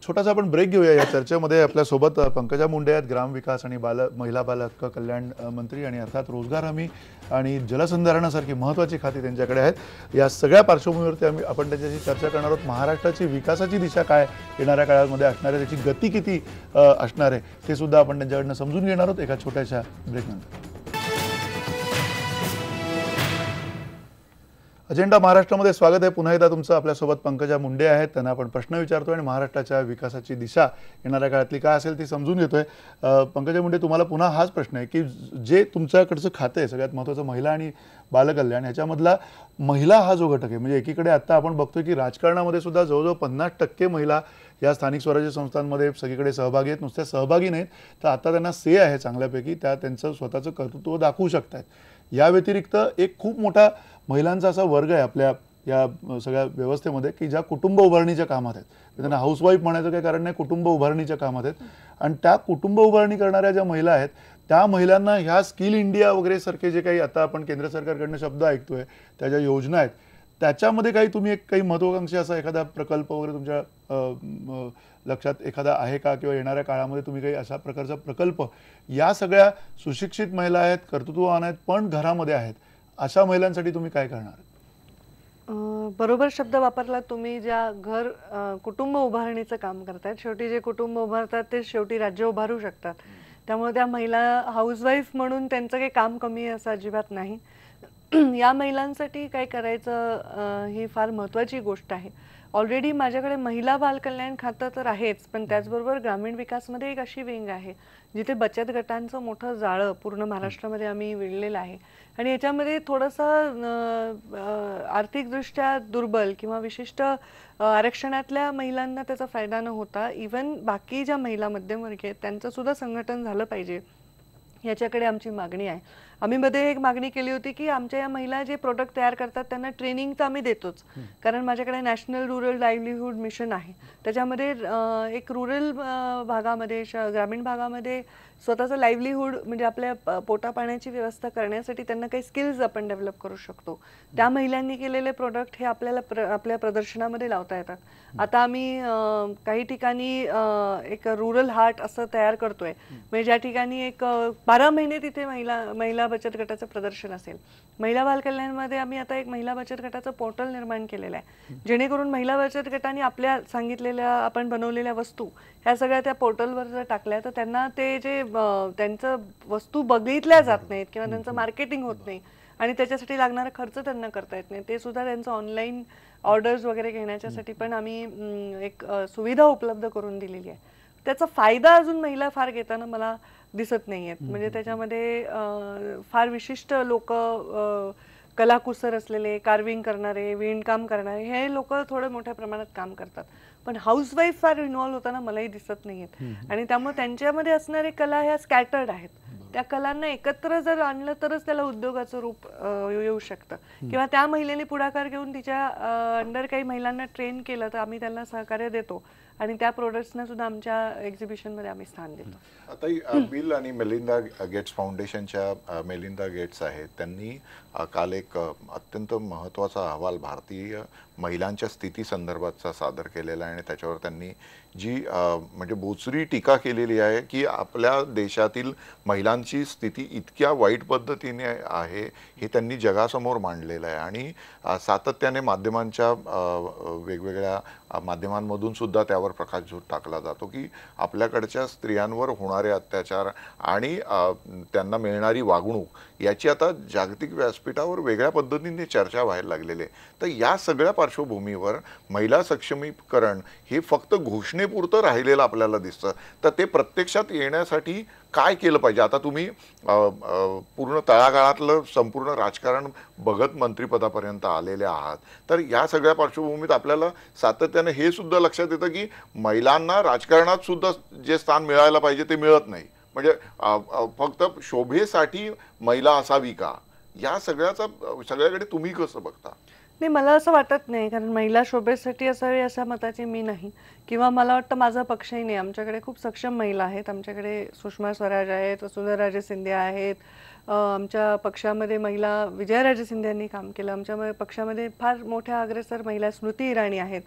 छोटासा आपण ब्रेक घेऊया या चर्चेमध्ये. आपल्यासोबत पंकजा मुंडे आहेत, ग्रामविकास आणि महिला बाल हक्क कल्याण मंत्री आणि अर्थात रोजगार हमी आणि जलसंधारणासारखी महत्त्वाची खाती त्यांच्याकडे आहेत. या सगळ्या पार्श्वभूमीवरती आपण त्यांच्याशी चर्चा करणार आहोत. महाराष्ट्राची विकासाची दिशा काय येणाऱ्या काळामध्ये असणार आहे, त्याची गती किती असणार आहे ते सुद्धा आपण त्यांच्याकडनं समजून घेणार आहोत एका छोट्याशा ब्रेकनंतर. अजेंडा महाराष्ट्रामध्ये स्वागत आहे पुन्हा एकदा तुमचं. आपल्यासोबत पंकजा मुंडे आहेत, त्यांना आपण प्रश्न विचारतोय आणि महाराष्ट्राच्या विकासाची दिशा येणाऱ्या काळातली काय असेल ती समजून घेतोय. पंकजा मुंडे, तुम्हाला पुन्हा हाच प्रश्न आहे की जे तुमच्याकडचं खातं आहे सगळ्यात महत्त्वाचं महिला आणि बालकल्याण, ह्याच्यामधला महिला हा जो घटक आहे, म्हणजे एकीकडे आता आपण बघतोय की राजकारणामध्ये सुद्धा जवळजवळ 50% महिला या स्थानिक स्वराज्य संस्थांमध्ये सगळीकडे सहभागी आहेत. नुसत्या सहभागी नाहीत तर आता त्यांना से आहे चांगल्यापैकी, त्या त्यांचं स्वतःचं कर्तृत्व दाखवू शकतात. या व्यतिरिक्त एक खूप मोठा महिलांचा असा वर्ग आहे आपल्या या सगळ्या व्यवस्थेमध्ये की ज्या कुटुंब उभारणीच्या कामात आहेत. त्यांना हाऊसवाईफ म्हणायचं काही कारण नाही, कुटुंब उभारणीच्या कामात आहेत. आणि त्या कुटुंब उभारणी करणाऱ्या ज्या महिला आहेत त्या महिलांना ह्या स्किल इंडिया वगैरे सारखे जे काही आता आपण केंद्र सरकारकडनं शब्द ऐकतोय, त्या ज्या योजना आहेत त्याच्यामध्ये काही तुम्ही काही महत्त्वाकांक्षी असा एखादा प्रकल्प वगैरे तुमच्या लक्षात एखादा आहे का? किंवा येणाऱ्या काळामध्ये तुम्ही काही अशा प्रकारचा प्रकल्प या सगळ्या सुशिक्षित महिला आहेत, कर्तृत्ववान आहेत, पण घरामध्ये आहेत, अशा महिलांसाठी तुम्ही काय करणार? बरोबर शब्द वापरला तुम्ही. ज्या कुटुंब उभारणीचं काम करतात, शेवटी जे कुटुंब उभारतात ते शेवटी राज्य उभारू शकतात. त्यामुळे त्या महिला हाऊसवाईफ म्हणून त्यांचं काही काम कमी असं अजिबात नाही. या महिलांसाठी काय करायचं ही फार महत्त्वाची गोष्ट आहे. ऑलरेडी माझ्याकडे महिला बाल कल्याण खातं तर आहेच, पण त्याचबरोबर ग्रामीण विकासमध्ये एक अशी विंग आहे जिथे बचत गटांचं मोठं जाळं पूर्ण महाराष्ट्रामध्ये आम्ही विणलेलं आहे. आणि याच्यामध्ये थोडंसं आर्थिकदृष्ट्या दुर्बल किंवा विशिष्ट आरक्षणातल्या महिलांना त्याचा फायदा न होता इवन बाकी ज्या महिला मध्यमवर्गीय आहेत त्यांचं सुद्धा संघटन झालं पाहिजे, याच्याकडे आमची मागणी आहे. आम्ही मध्ये एक मागणी केली होती की आमच्या या महिला जे प्रोडक्ट तयार करतात त्यांना ट्रेनिंग तर आम्ही देतोच, कारण माझ्याकडे नॅशनल रूरल लाईव्हलीहूड मिशन आहे. त्याच्यामध्ये एक रूरल भागामध्ये ग्रामीण भागामध्ये स्वतःचं लाईव्हलीहूड म्हणजे आपल्या पोटा पाण्याची व्यवस्था करण्यासाठी त्यांना काही स्किल्स आपण डेव्हलप करू शकतो. त्या महिलांनी केलेले प्रोडक्ट हे आपल्या प्रदर्शनामध्ये लावता येतात. आता आम्ही काही ठिकाणी एक रूरल हार्ट असं तयार करतोय, म्हणजे ज्या ठिकाणी एक 12 महिने तिथे महिला बचत गटाचं प्रदर्शन असेल. महिला बाल कल्याणमध्ये आम्ही आता एक महिला बचत गटाचं पोर्टल निर्माण केलेलं आहे, जेणेकरून महिला बचत गटाने आपल्या सांगितलेल्या आपण बनवलेल्या वस्तू ह्या सगळ्या त्या पोर्टलवर जर टाकल्या तर त्यांना ते जे त्यांचं वस्तू बघितल्या जात नाहीत किंवा त्यांचं मार्केटिंग होत नाही आणि त्याच्यासाठी लागणारा खर्च त्यांना करता येत नाही, ते सुद्धा त्यांचं ऑनलाईन ऑर्डर्स वगैरे घेण्याच्यासाठी पण आम्ही एक सुविधा उपलब्ध करून दिलेली आहे. त्याचा फायदा अजून महिला फार घेताना मला दिसत नाहीयेत. म्हणजे त्याच्यामध्ये फार विशिष्ट लोक, कलाकुसर असलेले, कार्विंग करणारे, विणकाम करणारे हे लोक थोडे मोठ्या प्रमाणात काम करतात. पण हाऊसवाईफ फार इन्व्हॉल्व्ह होताना मलाही दिसत नाहीयेत. आणि त्यामुळे त्यांच्यामध्ये असणारे कला ह्या स्कॅटर्ड आहेत. त्या कलांना एकत्र जर आणलं तरच त्याला उद्योगाचं रूप येऊ शकतं. किंवा त्या महिलेने पुढाकार घेऊन तिच्या अंडर काही महिलांना ट्रेन केलं तर आम्ही त्यांना सहकार्य देतो आणि त्या प्रोडक्ट्सना सुद्धा आमच्या एक्झिबिशन मध्ये आम्ही स्थान देतो. आता बिल आणि मेलिंदा गेट्स फाउंडेशनच्या मेलिंदा गेट्स आहेत, त्यांनी काल एक अत्यंत महत्त्वाचा अहवाल भारतीय महिलांच्या स्थिती संदर्भातचा सादर केलेला आहे आणि त्याच्यावर त्यांनी जी म्हणजे बोचरी टीका केलेली आहे की आपल्या देशातील महिलांची स्थिती इतक्या वाईट पद्धतीने आहे हे त्यांनी जगासमोर मांडलेलं आहे. आणि सातत्याने माध्यमांच्या वेगवेगळ्या माध्यमांमधून सुद्धा त्यावर प्रकाशझोत टाकला जातो की आपल्याकडच्या स्त्रियांवर होणारे अत्याचार आणि त्यांना मिळणारी वागणूक याची आता जागतिक व्यासपीठावर वेगळ्या पद्धतीने चर्चा व्हायला लागलेली आहे. तर या सगळ्या पार्श्वभूमीवर महिला सक्षमीकरण हे फक्त घोषणेपुरतं राहिलेलं आपल्याला दिसतं. तर ते प्रत्यक्षात येण्यासाठी काय केलं पाहिजे? आता तुम्ही पूर्ण तळागाळातलं संपूर्ण राजकारण बघत मंत्रिपदापर्यंत आलेले आहात. तर या सगळ्या पार्श्वभूमीत आपल्याला सातत्याने हे सुद्धा लक्षात येतं की महिलांना राजकारणात सुद्धा जे स्थान मिळायला पाहिजे ते मिळत नाही. म्हणजे फक्त शोभेसाठी महिला असावी का, या सगळ्याकडे तुम्ही कसं बघता? नाही, मला असं वाटत नाही, कारण महिला शोभेसाठी असावी अशा मताची मी नाही, किंवा मला वाटतं माझा पक्षही नाही. आमच्याकडे खूप सक्षम महिला आहेत. आमच्याकडे सुषमा स्वराज आहेत, वसुंधराराजे शिंदे आहेत. आमच्या पक्षामध्ये महिला विजयाराजे शिंदे यांनी काम केलं. आमच्या पक्षामध्ये फार मोठ्या अग्रेसर महिला स्मृती इराणी आहेत.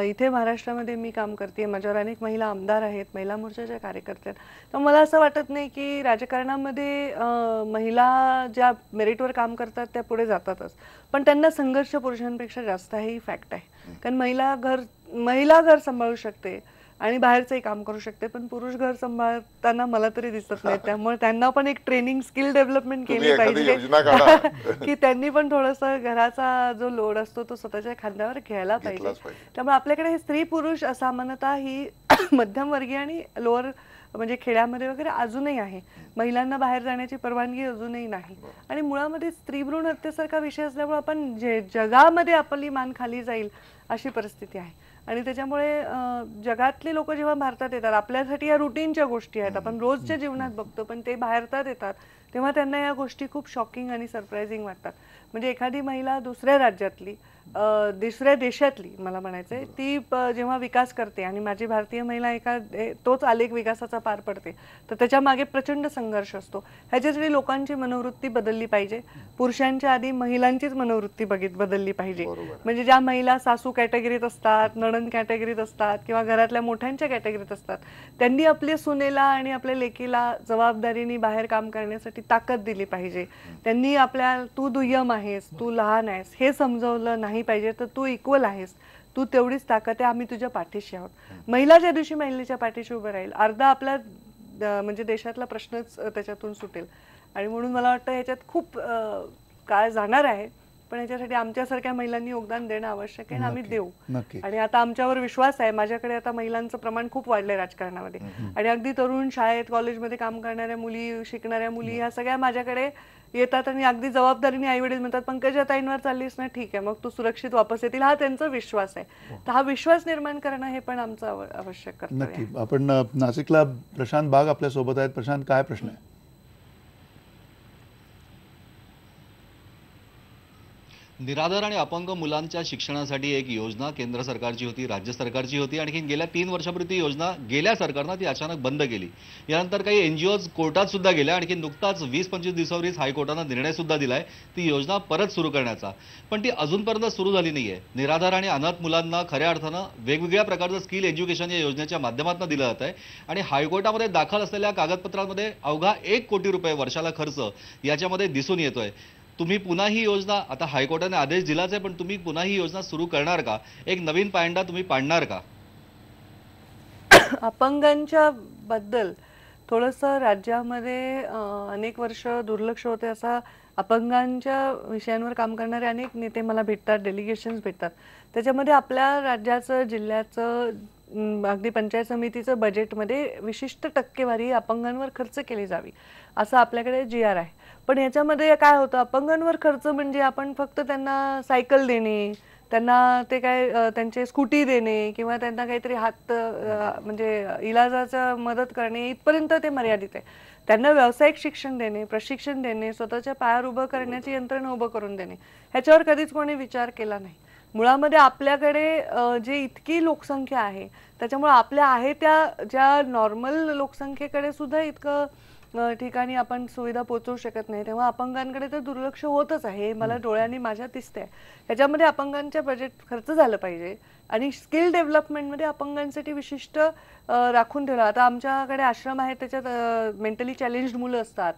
इथे महाराष्ट्रामध्ये मी काम करते, माझ्यावर अनेक महिला आमदार आहेत, महिला मोर्चाच्या कार्यकर्त्या. तर मला असं वाटत नाही की राजकारणामध्ये महिला ज्या मेरिटवर काम करतात त्या पुढे जातातच, पण त्यांना संघर्ष पुरुषांपेक्षा जास्त आहे, ही फॅक्ट आहे. कारण महिला घर सांभाळू शकते आणि बाहेरचंही काम करू शकते, पण पुरुष घर सांभाळताना मला तरी दिसत नाही. त्यामुळे त्यांना पण एक ट्रेनिंग, स्किल डेव्हलपमेंट केली पाहिजे की त्यांनी पण थोडंसं घराचा जो लोड असतो तो स्वतःच्या खांद्यावर घ्यायला पाहिजे. त्यामुळे आपल्याकडे हे स्त्री पुरुष असमानता ही मध्यमवर्गीय आणि लोअर म्हणजे खेड्यामध्ये वगैरे अजूनही आहे. महिलांना बाहेर जाण्याची परवानगी अजूनही नाही. आणि मुळामध्ये स्त्री भ्रूण हत्येसारखा विषय असल्यामुळे आपण जगामध्ये आपली मान खाली जाईल अशी परिस्थिती आहे. आणि त्याच्यामुळे जगातले लोक जेव्हा भारतात येतात, आपल्यासाठी या रुटीनच्या गोष्टी आहेत, आपण रोजच्या जीवनात बघतो, पण ते भारतात येतात तेव्हा त्यांना या गोष्टी खूप शॉकिंग आणि सरप्रायझिंग वाटतात. म्हणजे एखादी महिला दुसऱ्या राज्यातली, दुसऱ्या देशातली मला म्हणायचंय, ती जेव्हा विकास करते आणि माझी भारतीय महिला तोच आलेख विकासाचा पार पडते, तर त्याच्या मागे प्रचंड संघर्ष असतो. ह्याच्यासाठी लोकांची मनोवृत्ती बदलली पाहिजे. पुरुषांच्या आधी महिलांचीच मनोवृत्ती बदलली पाहिजे. म्हणजे ज्या महिला सासू कॅटेगरीत असतात, नणंद कॅटेगरीत असतात किंवा घरातल्या मोठ्यांच्या कॅटेगरीत असतात, त्यांनी आपल्या सुनेला आणि आपल्या लेकीला जबाबदारीने बाहेर काम करण्यासाठी ताकद दिली पाहिजे. त्यांनी तू दुय्यम आहेस, तू लहान आहेस हे समजवलं नाही पाहिजे, तर तू इक्वल आहेस, तू तेवढीच ताकद आहे, आम्ही तुझ्या पाठीशी आहोत. महिला ज्या दिवशी महिलेच्या पाठीशी उभं राहील, अर्धा आपला म्हणजे देशातला प्रश्नच त्याच्यातून सुटेल. आणि म्हणून मला वाटतं ह्याच्यात खूप काळ जाणार आहे, पण याच्यासाठी आमच्यासारख्या महिलांनी योगदान देणं आवश्यक आहे आणि आम्ही देऊ. आणि आता आमच्यावर विश्वास आहे. माझ्याकडे आता महिलांचं प्रमाण खूप वाढलंय राजकारणामध्ये, आणि अगदी तरुण शाळेत कॉलेजमध्ये काम करणाऱ्या मुली, शिकणाऱ्या मुली ह्या सगळ्या माझ्याकडे येतात आणि अगदी जबाबदारीने आई वडील म्हणतात, पंकजा ताईंवर चाललीस ना, ठीक आहे, मग तू सुरक्षित वापस येतील, हा त्यांचा विश्वास आहे. तर हा विश्वास निर्माण करणं हे पण आमचं आवश्यक कर्तव्य आहे. नक्की. आपण नाशिकला प्रशांत बाग आपल्या सोबत आहेत. प्रशांत, काय प्रश्न आहे? निराधार आणि अपंग मुलांच्या शिक्षणासाठी एक योजना केंद्र सरकारची होती, राज्य सरकारची होती. आणखी गेल्या 3 वर्षापूर्वी ती योजना गेल्या सरकारनं ती अचानक बंद केली. यानंतर काही NGOज कोर्टात सुद्धा गेल्या. आणखी नुकताच 20-25 दिवसावरीच हायकोर्टानं निर्णय सुद्धा दिलाय ती योजना परत सुरू करण्याचा, पण ती अजूनपर्यंत सुरू झाली नाहीये. निराधार आणि अनाथ मुलांना खऱ्या अर्थानं वेगवेगळ्या प्रकारचं स्किल एज्युकेशन या योजनेच्या माध्यमातून दिलं जात आहे. आणि हायकोर्टामध्ये दाखल असलेल्या कागदपत्रांमध्ये अवघा 1 कोटी रुपये वर्षाला खर्च याच्यामध्ये दिसून येतोय. तुम्ही पुन्हा ही योजना, आता हायकोर्टाने आदेश दिलाच आहे, पण तुम्ही पुन्हा ही योजना सुरू करणार का? एक नवीन पायंडा तुम्ही पाडणार का? अपंगांच्या बद्दल थोडंसं राज्यामध्ये अनेक वर्ष दुर्लक्ष होते. असा अपंगांच्या विषयांवर काम करणारे अनेक नेते मला भेटतात, डेलिगेशन्स भेटतात. त्याच्यामध्ये आपल्या राज्याचं, जिल्ह्याचं अगदी पंचायत समितीचं बजेटमध्ये विशिष्ट टक्केवारी अपंगांवर खर्च केली जावी असं आपल्याकडे GR आहे. पण याच्यामध्ये काय होतं, अपंगांवर खर्च म्हणजे आपण फक्त त्यांना सायकल देणे, त्यांना ते काय त्यांचे स्कूटी देणे किंवा त्यांना काहीतरी हात म्हणजे इलाजाचा मदत करणे इथपर्यंत ते मर्यादित आहे. त्यांना व्यावसायिक शिक्षण देणे, प्रशिक्षण देणे, स्वतःच्या पायावर उभं करण्याची यंत्रणा उभं करून देणे, ह्याच्यावर कधीच कोणी विचार केला नाही. मुळामध्ये आपल्याकडे जे इतकी लोकसंख्या आहे त्याच्यामुळे आपल्या आहे त्या ज्या नॉर्मल लोकसंख्येकडे सुद्धा इतकं ठिकाणी आपण सुविधा पोहोचवू शकत नाही. तेव्हा अपंगांकडे तर दुर्लक्ष होतच आहे, मला डोळ्यांनी माझ्या दिसतंय. ह्याच्यामध्ये अपंगांच्या बजेट खर्च झालं पाहिजे आणि स्किल डेव्हलपमेंटमध्ये अपंगांसाठी विशिष्ट राखून ठेवलं. आता आमच्याकडे आश्रम आहे, त्याच्यात मेंटली चॅलेंज्ड मुलं असतात,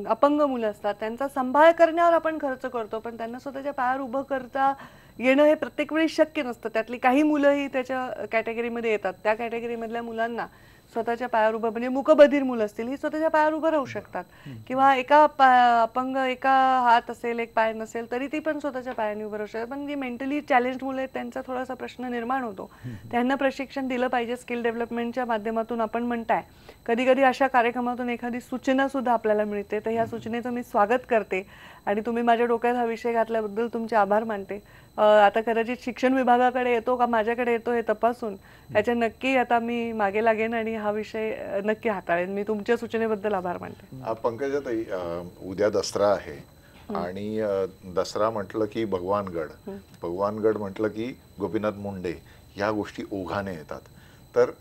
अपंग मुलं असतात, त्यांचा सांभाळ करण्यावर आपण खर्च करतो, पण त्यांना स्वतःच्या पायावर उभं करता येणं हे प्रत्येक वेळी शक्य नसतं. त्यातली काही मुलंही त्याच्या कॅटेगरीमध्ये येतात. त्या कॅटेगरीमधल्या मुलांना स्वतःच्या पायावर उभं म्हणजे मूकबधीर मुलं असतील ही स्वतःच्या पायावर उभं राहू शकतात किंवा एका अपंग एका हात असेल एक पाय नसेल तरी ती पण स्वतःच्या पायाने उभं राहू शकतात. पण जी मेंटली चॅलेंज्ड मुलं आहेत त्यांचा थोडासा प्रश्न निर्माण होतो. त्यांना प्रशिक्षण दिलं पाहिजे स्किल डेव्हलपमेंटच्या माध्यमातून. आपण म्हणताय कधी कधी अशा कार्यक्रमातून एखादी सूचना सुद्धा आपल्याला मिळते, तर ह्या सूचनेचं मी स्वागत करते आणि तुम्ही माझ्या डोक्यात हा विषय घातल्याबद्दल तुमचे आभार मानते. आता कदाचित शिक्षण विभागाकडे येतो का माझ्याकडे येतो हे तपासून याच्या नक्की आता मी मागे लागेन आणि हा विषय नक्की हाताळेन. मी तुमच्या सूचनेबद्दल आभार मानते. पंकजाताई, उद्या दसरा आहे आणि दसरा म्हटलं की भगवानगड म्हटलं की गोपीनाथ मुंडे या गोष्टी ओघाने येतात. तर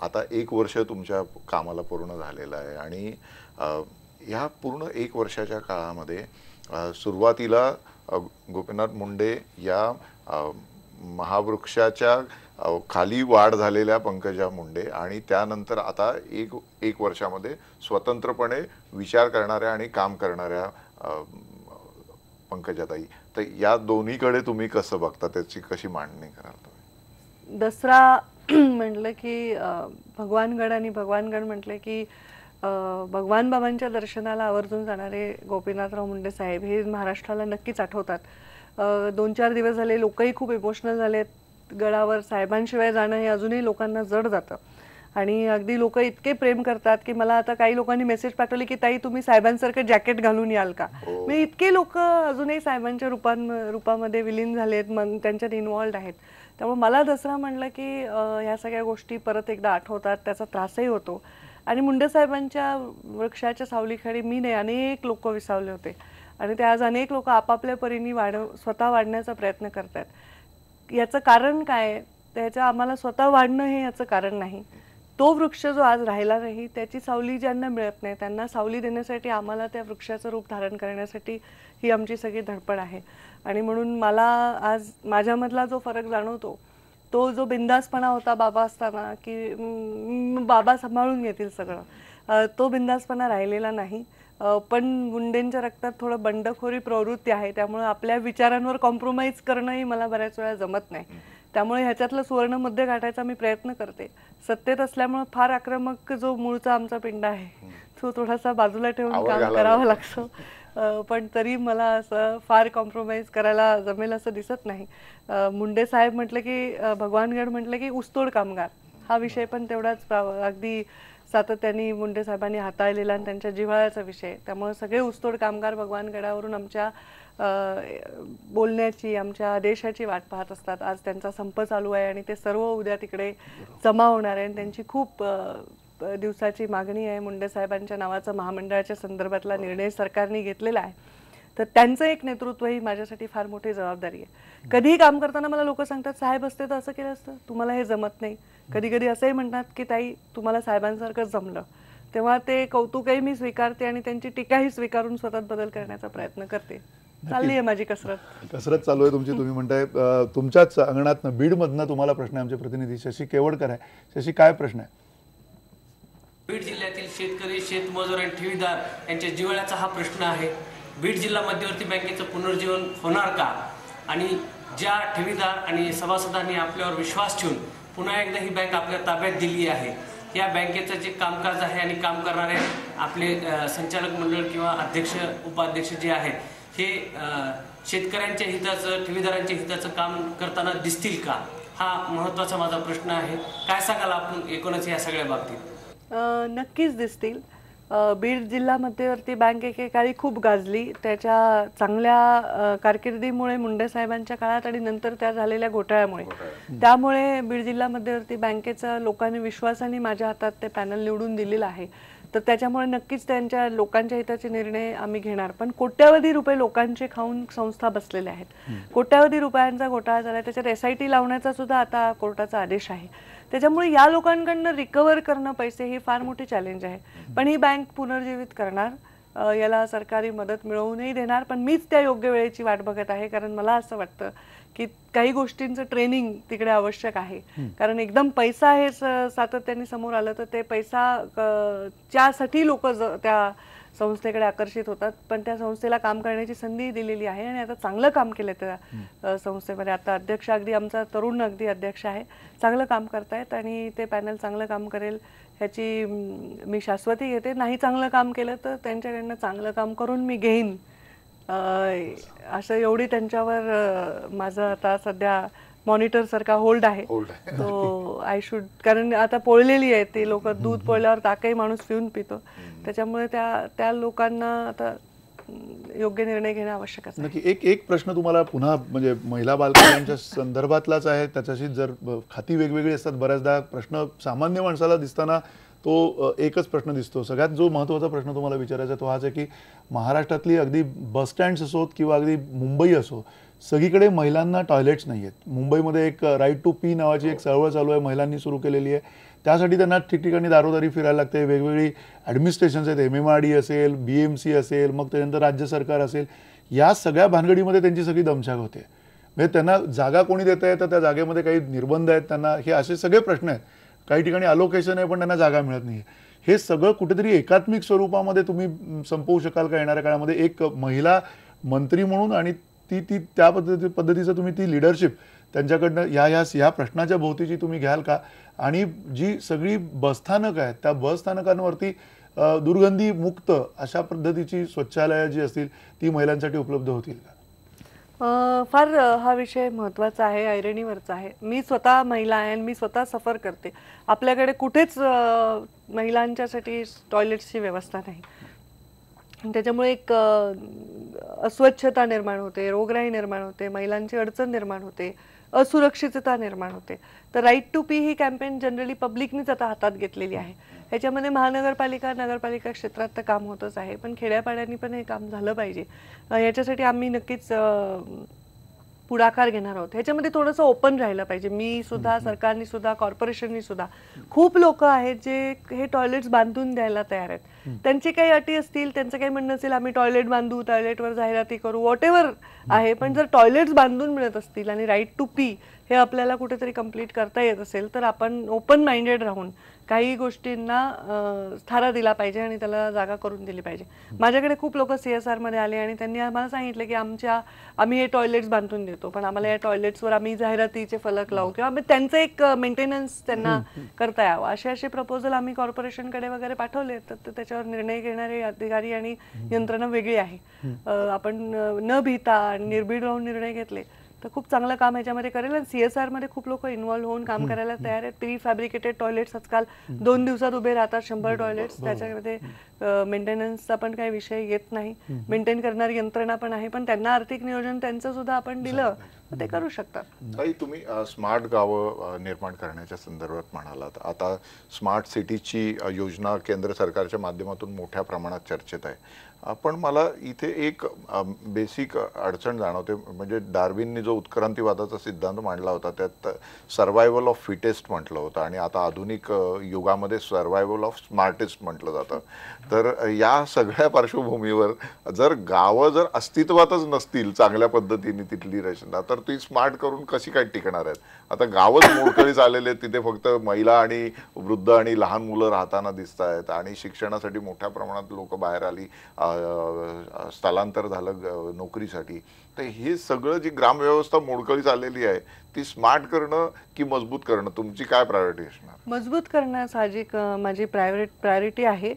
आता 1 वर्ष तुमच्या कामाला पूर्ण झालेलं आहे आणि ह्या पूर्ण 1 वर्षाच्या काळामध्ये सुरुवातीला गोपीनाथ मुंडे या महावृक्षाच्या खाली वाढ झालेल्या पंकजा मुंडे आणि त्यानंतर आता एक वर्षामध्ये स्वतंत्रपणे विचार करणाऱ्या आणि काम करणाऱ्या पंकजाताई, तर या दोन्हीकडे तुम्ही कसं बघता, त्याची कशी मांडणी कराल तुम्ही? दसरा म्हटलं की भगवानगड आणि भगवानगड म्हटलं की भगवान बाबांच्या दर्शनाला आवर्जून जाणारे गोपीनाथराव मुंडे साहेब हे महाराष्ट्राला नक्कीच आठवतात. 2-4 दिवस झाले लोकही खूप इमोशनल झालेत. गडावर साहेबांशिवाय जाणं हे अजूनही लोकांना जड जातं आणि अगदी लोक इतके प्रेम करतात की मला आता काही लोकांनी मेसेज पाठवले की ताई तुम्ही साहेबांसारखं जॅकेट घालून याल का. मी इतके लोक अजूनही साहेबांच्या रूपामध्ये विलीन झालेत, मग त्यांच्यात इन्व्हॉल्ड आहेत. त्यामुळे मला दसरा म्हणलं की ह्या सगळ्या गोष्टी परत एकदा आठवतात, त्याचा त्रासही होतो. आणि मुंडे साहेबांच्या वृक्षाच्या सावलीखाली मी नाही अनेक लोक विसावले होते आणि ते आज अनेक लोक आपापल्या परीने स्वतः वाढण्याचा प्रयत्न करतात. याचं कारण काय, त्याचं आम्हाला स्वतः वाढणं हे याचं कारण नाही. तो वृक्ष जो आज राहिला नाही त्याची सावली ज्यांना मिळत नाही त्यांना सावली देण्यासाठी आम्हाला त्या वृक्षाचं रूप धारण करण्यासाठी ही आमची सगळी धडपड आहे. आणि म्हणून मला आज माझ्यामधला जो फरक जाणवतो तो जो बिंदासपणा होता बाबा असताना की बाबा सांभाळून घेतील सगळं, तो बिंदासपणा राहिलेला नाही. पण मुंडेंच्या रक्तात थोडं बंडखोरी प्रवृत्ती आहे, त्यामुळे आपल्या विचारांवर कॉम्प्रोमाइज करणंही मला बऱ्याच वेळा जमत नाही. त्यामुळे ह्याच्यातलं सुवर्ण मध्य गाठायचा मी प्रयत्न करते. सत्तेत असल्यामुळे फार आक्रमक जो मूळचा आमचा पिंड आहे तो थोडासा बाजूला ठेवून काम करावं लागतं. पण तरी मला असं फार कॉम्प्रोमाइज करायला जमेल असं दिसत नाही. मुंडे साहेब म्हटलं की भगवानगड म्हटलं की ऊसतोड कामगार हा विषय पण तेवढाच अगदी सातत्याने मुंडे साहेबांनी हाताळलेला आणि त्यांच्या जिव्हाळ्याचा विषय. त्यामुळे सगळे ऊसतोड कामगार भगवानगडावरून आमच्या बोलण्याची आमच्या आदेशाची वाट पाहत असतात. आज त्यांचा संप चालू आहे आणि ते सर्व उद्या तिकडे जमा होणार आहे आणि त्यांची खूप दिवसाची मागणी आहे. मुंडे साहेबांच्या नावाचा महामंडळाच्या संदर्भातला निर्णय सरकारने घेतलेला आहे, तर त्यांचं एक नेतृत्व ही माझ्यासाठी फार मोठी जबाबदारी आहे. कधीही काम करताना मला लोक सांगतात साहेब असते तर असं केलं असतं, तुम्हाला हे जमत नाही. कधी कधी असंही म्हणतात की ताई तुम्हाला साहेबांसारखंच जमलं. तेव्हा ते कौतुकही मी स्वीकारते आणि त्यांची टीकाही स्वीकारून स्वतःत बदल करण्याचा प्रयत्न करते. चालली आहे माझी कसरत चालू आहे तुमची. तुम्ही म्हणताय तुमच्याच अंगणातनं बीडमधनं तुम्हाला प्रश्न आहे. आमचे प्रतिनिधी शशी केवडकर आहे. शशी, काय प्रश्न आहे? बीड जिल्ह्यातील शेतकरी, शेतमजूर आणि ठेवीदार यांच्या जिव्हाळ्याचा हा प्रश्न आहे. बीड जिल्हा मध्यवर्ती बँकेचं पुनर्जीवन होणार का? आणि ज्या ठेवीदार आणि सभासदांनी आपल्यावर विश्वास ठेवून पुन्हा एकदा ही बँक आपल्या ताब्यात दिली आहे, या बँकेचं जे कामकाज आहे आणि काम करणारे आपले संचालक मंडळ किंवा अध्यक्ष उपाध्यक्ष जे आहेत हे शेतकऱ्यांच्या हिताचं, ठेवीदारांच्या हिताचं काम करताना दिसतील का? हा महत्त्वाचा माझा प्रश्न आहे. काय सांगाल आपण एकूणच या सगळ्या बाबतीत? नक्कीच दिसतील. बीड जिल्हा मध्यवर्ती बँक एकेकाळी खूप गाजली. त्याच्या चांगल्या कारकिर्दीमुळे मुंडे साहेबांच्या काळात आणि नंतर त्या झालेल्या घोटाळ्यामुळे, त्यामुळे बीड जिल्हा मध्यवर्ती बँकेचा लोकांनी विश्वासाने माझ्या हातात ते पॅनल निवडून दिलेलं आहे. तर त्याच्यामुळे नक्कीच त्यांच्या लोकांच्या हिताचे निर्णय आम्ही घेणार. पण कोट्यावधी रुपये लोकांचे खाऊन संस्था बसलेल्या आहेत. कोट्यावधी रुपयांचा घोटाळा झाला, त्याच्यात SIT लावण्याचा सुद्धा आता कोर्टाचा आदेश आहे. त्याच्यामुळे या लोकांकडनं रिकवर करणं पैसे ही फार मोठी चॅलेंज आहे. पण ही बँक पुनर्जीवित करणार, याला सरकारी मदत मिळवूनही देणार. पण मीच त्या योग्य वेळेची वाट बघत आहे, कारण मला असं वाटतं की काही गोष्टींचं ट्रेनिंग तिकडे आवश्यक आहे. कारण एकदम पैसा हे सातत्याने समोर आलं तर ते पैसा च्यासाठी लोक त्या संस्थेकडे आकर्षित होतात. पण त्या संस्थेला काम करण्याची संधी दिलेली आहे आणि आता चांगलं काम केलं त्या संस्थेमध्ये. आता अध्यक्ष अगदी आमचा तरुण अगदी अध्यक्ष आहे, चांगलं काम करतायत आणि ते पॅनल चांगलं काम करेल ह्याची मी शाश्वती घेते. नाही चांगलं काम केलं तर त्यांच्याकडनं चांगलं काम करून मी घेईन, असं एवढी त्यांच्यावर माझं आता सध्या मॉनिटर सारखा होल्ड आहे. तो आय शुड, कारण आता पोळलेली आहे ती लोक, दूध पोळल्यावर ताकही माणूस पिऊन पितो. त्याच्यामुळे त्या लोकांना आता योग्य निर्णय घेणं आवश्यक आहे. नक्की. एक प्रश्न तुम्हाला पुन्हा, म्हणजे महिला बालकल्याणाच्या संदर्भातलाच आहे. त्याच्याशी जर खाती वेगवेगळी असतात, बऱ्याचदा प्रश्न सामान्य माणसाला दिसताना तो एकच प्रश्न दिसतो. सगळ्यात जो महत्त्वाचा प्रश्न तुम्हाला विचारायचा तो हाच आहे की महाराष्ट्रातली अगदी बस स्टँड्स असोत किंवा अगदी मुंबई असो, सगळीकडे महिलांना टॉयलेट्स नाही आहेत. मुंबईमध्ये एक राईट टू पी नावाची एक चळवळ चालू आहे, महिलांनी सुरू केलेली आहे. त्यासाठी त्यांना ठिकठिकाणी दारोदारी फिरायला लागते. वेगवेगळी ॲडमिनिस्ट्रेशन्स आहेत, MMRD असेल, BMC असेल, मग त्यानंतर राज्य सरकार असेल, या सगळ्या भानगडीमध्ये त्यांची सगळी दमछाक होते. म्हणजे त्यांना जागा कोणी देत आहे, तर त्या जागेमध्ये काही निर्बंध आहेत त्यांना, हे असे सगळे प्रश्न आहेत. काही ठिकाणी अलोकेशन आहे पण त्यांना जागा मिळत नाही. हे सगळं कुठेतरी एकात्मिक स्वरूपामध्ये तुम्ही संपवू शकाल का येणाऱ्या काळामध्ये, एक महिला मंत्री म्हणून? आणि ती त्या पद्धतीचं तुम्ही ती लिडरशिप त्यांच्याकडनं या प्रश्नाच्या भोवतीची तुम्ही घ्याल का? आणि जी सगळी बसस्थानक आहेत त्या बसस्थानकांवरती दुर्गंधी मुक्त अशा पद्धतीची स्वच्छालयं जी असतील ती महिलांसाठी उपलब्ध होतील का? फार हा विषय महत्त्वाचा आहे, ऐरणीवरचा आहे. मी स्वतः महिला आहे आणि मी स्वतः सफर करते. आपल्याकडे कुठेच महिलांच्यासाठी टॉयलेट्सची व्यवस्था नाही. त्याच्यामुळे एक अस्वच्छता निर्माण होते, रोगराई निर्माण होते, महिलांची अडचण निर्माण होते, असुरक्षितता निर्माण होते. तर राईट टू पी ही कॅम्पेन जनरली पब्लिकनीच आता हातात घेतलेली आहे. ह्याच्यामध्ये महानगरपालिका, नगरपालिका क्षेत्रात तर काम होतच आहे, पण खेड्यापाड्यांनी पण हे काम झालं पाहिजे. याच्यासाठी आम्ही नक्कीच पुढाकार घेणार आहोत. ह्याच्यामध्ये थोडंसं ओपन राहिलं पाहिजे. मी सुद्धा, सरकारने सुद्धा, कॉर्पोरेशननी सुद्धा, खूप लोक आहेत जे हे टॉयलेट्स बांधून द्यायला तयार आहेत. त्यांची काही अटी असतील, त्यांचं काही म्हणणं असेल आम्ही टॉयलेट बांधू, टॉयलेटवर जाहिराती करू, व्हॉटेवर आहे. पण जर टॉयलेट्स बांधून मिळत असतील आणि राईट टू पी हे आपल्याला कुठेतरी कंप्लीट करता येत असेल तर आपण ओपन माइंडेड राहून काही गोष्टींना थारा दिला पाहिजे आणि त्याला जागा करून दिली पाहिजे. माझ्याकडे खूप लोक CSR मध्ये आले आणि त्यांनी आम्हाला सांगितलं की आम्ही हे टॉयलेट्स बांधून देतो, पण आम्हाला या टॉयलेट्सवर आम्ही जाहिरातीचे फलक लावू किंवा त्यांचं एक मेंटेनन्स त्यांना करता यावं. असे प्रपोजल आम्ही कॉर्पोरेशनकडे वगैरे पाठवले. तर त्याच्यावर निर्णय घेणारे अधिकारी आणि यंत्रणा वेगळी आहे. आपण न भीता आणि निर्भीड राहून निर्णय घेतले तर खूप चांगलं काम ह्याच्यामध्ये करेल. आणि CSR मध्ये खूप लोक इन्व्हॉल्व्ह होऊन काम करायला तयार आहेत. प्री फॅब्रिकेटेड टॉयलेट्स आजकाल 2 दिवसात उभे राहतात, 100 टॉयलेट्स. त्याच्यामध्ये मेंटेनन्सचा पण काही विषय येत नाही. मेंटेन करणारी यंत्रणा पण आहे, पण त्यांना आर्थिक नियोजन त्यांचं सुद्धा आपण दिलं तर ते करू शकतात. ताई, तुम्ही स्मार्ट गावं निर्माण करण्याच्या संदर्भात म्हणालात. आता स्मार्ट सिटीची योजना केंद्र सरकारच्या माध्यमातून मोठ्या प्रमाणात चर्चेत आहे. पण मला इथे एक बेसिक अडचण जाणवते, म्हणजे डार्विनने जो उत्क्रांतीवादाचा सिद्धांत मांडला होता त्यात सर्वायवल ऑफ फिटेस्ट म्हटलं होतं आणि आता आधुनिक युगामध्ये सर्वायवल ऑफ स्मार्टेस्ट म्हटलं जातं. तर या सगळ्या पार्श्वभूमीवर जर गावं जर अस्तित्वातच नसतील चांगल्या पद्धतीने तिथली रचना, तर ती स्मार्ट करून कशी काय टिकणार आहेत? आता गावच मोडकळीस आलेले, तिथे फक्त महिला आणि वृद्ध आणि लहान मुलं राहताना दिसत आहेत आणि शिक्षणासाठी मोठ्या प्रमाणात लोक बाहेर आली, स्थलांतर झालं नोकरीसाठी. तर हे सगळं जी ग्रामव्यवस्था मोडकळीस आलेली आहे ती स्मार्ट करणं की मजबूत करणं, तुमची काय प्रायोरिटी असणार? मजबूत करणं साहजिक माझी प्रायोरिटी आहे.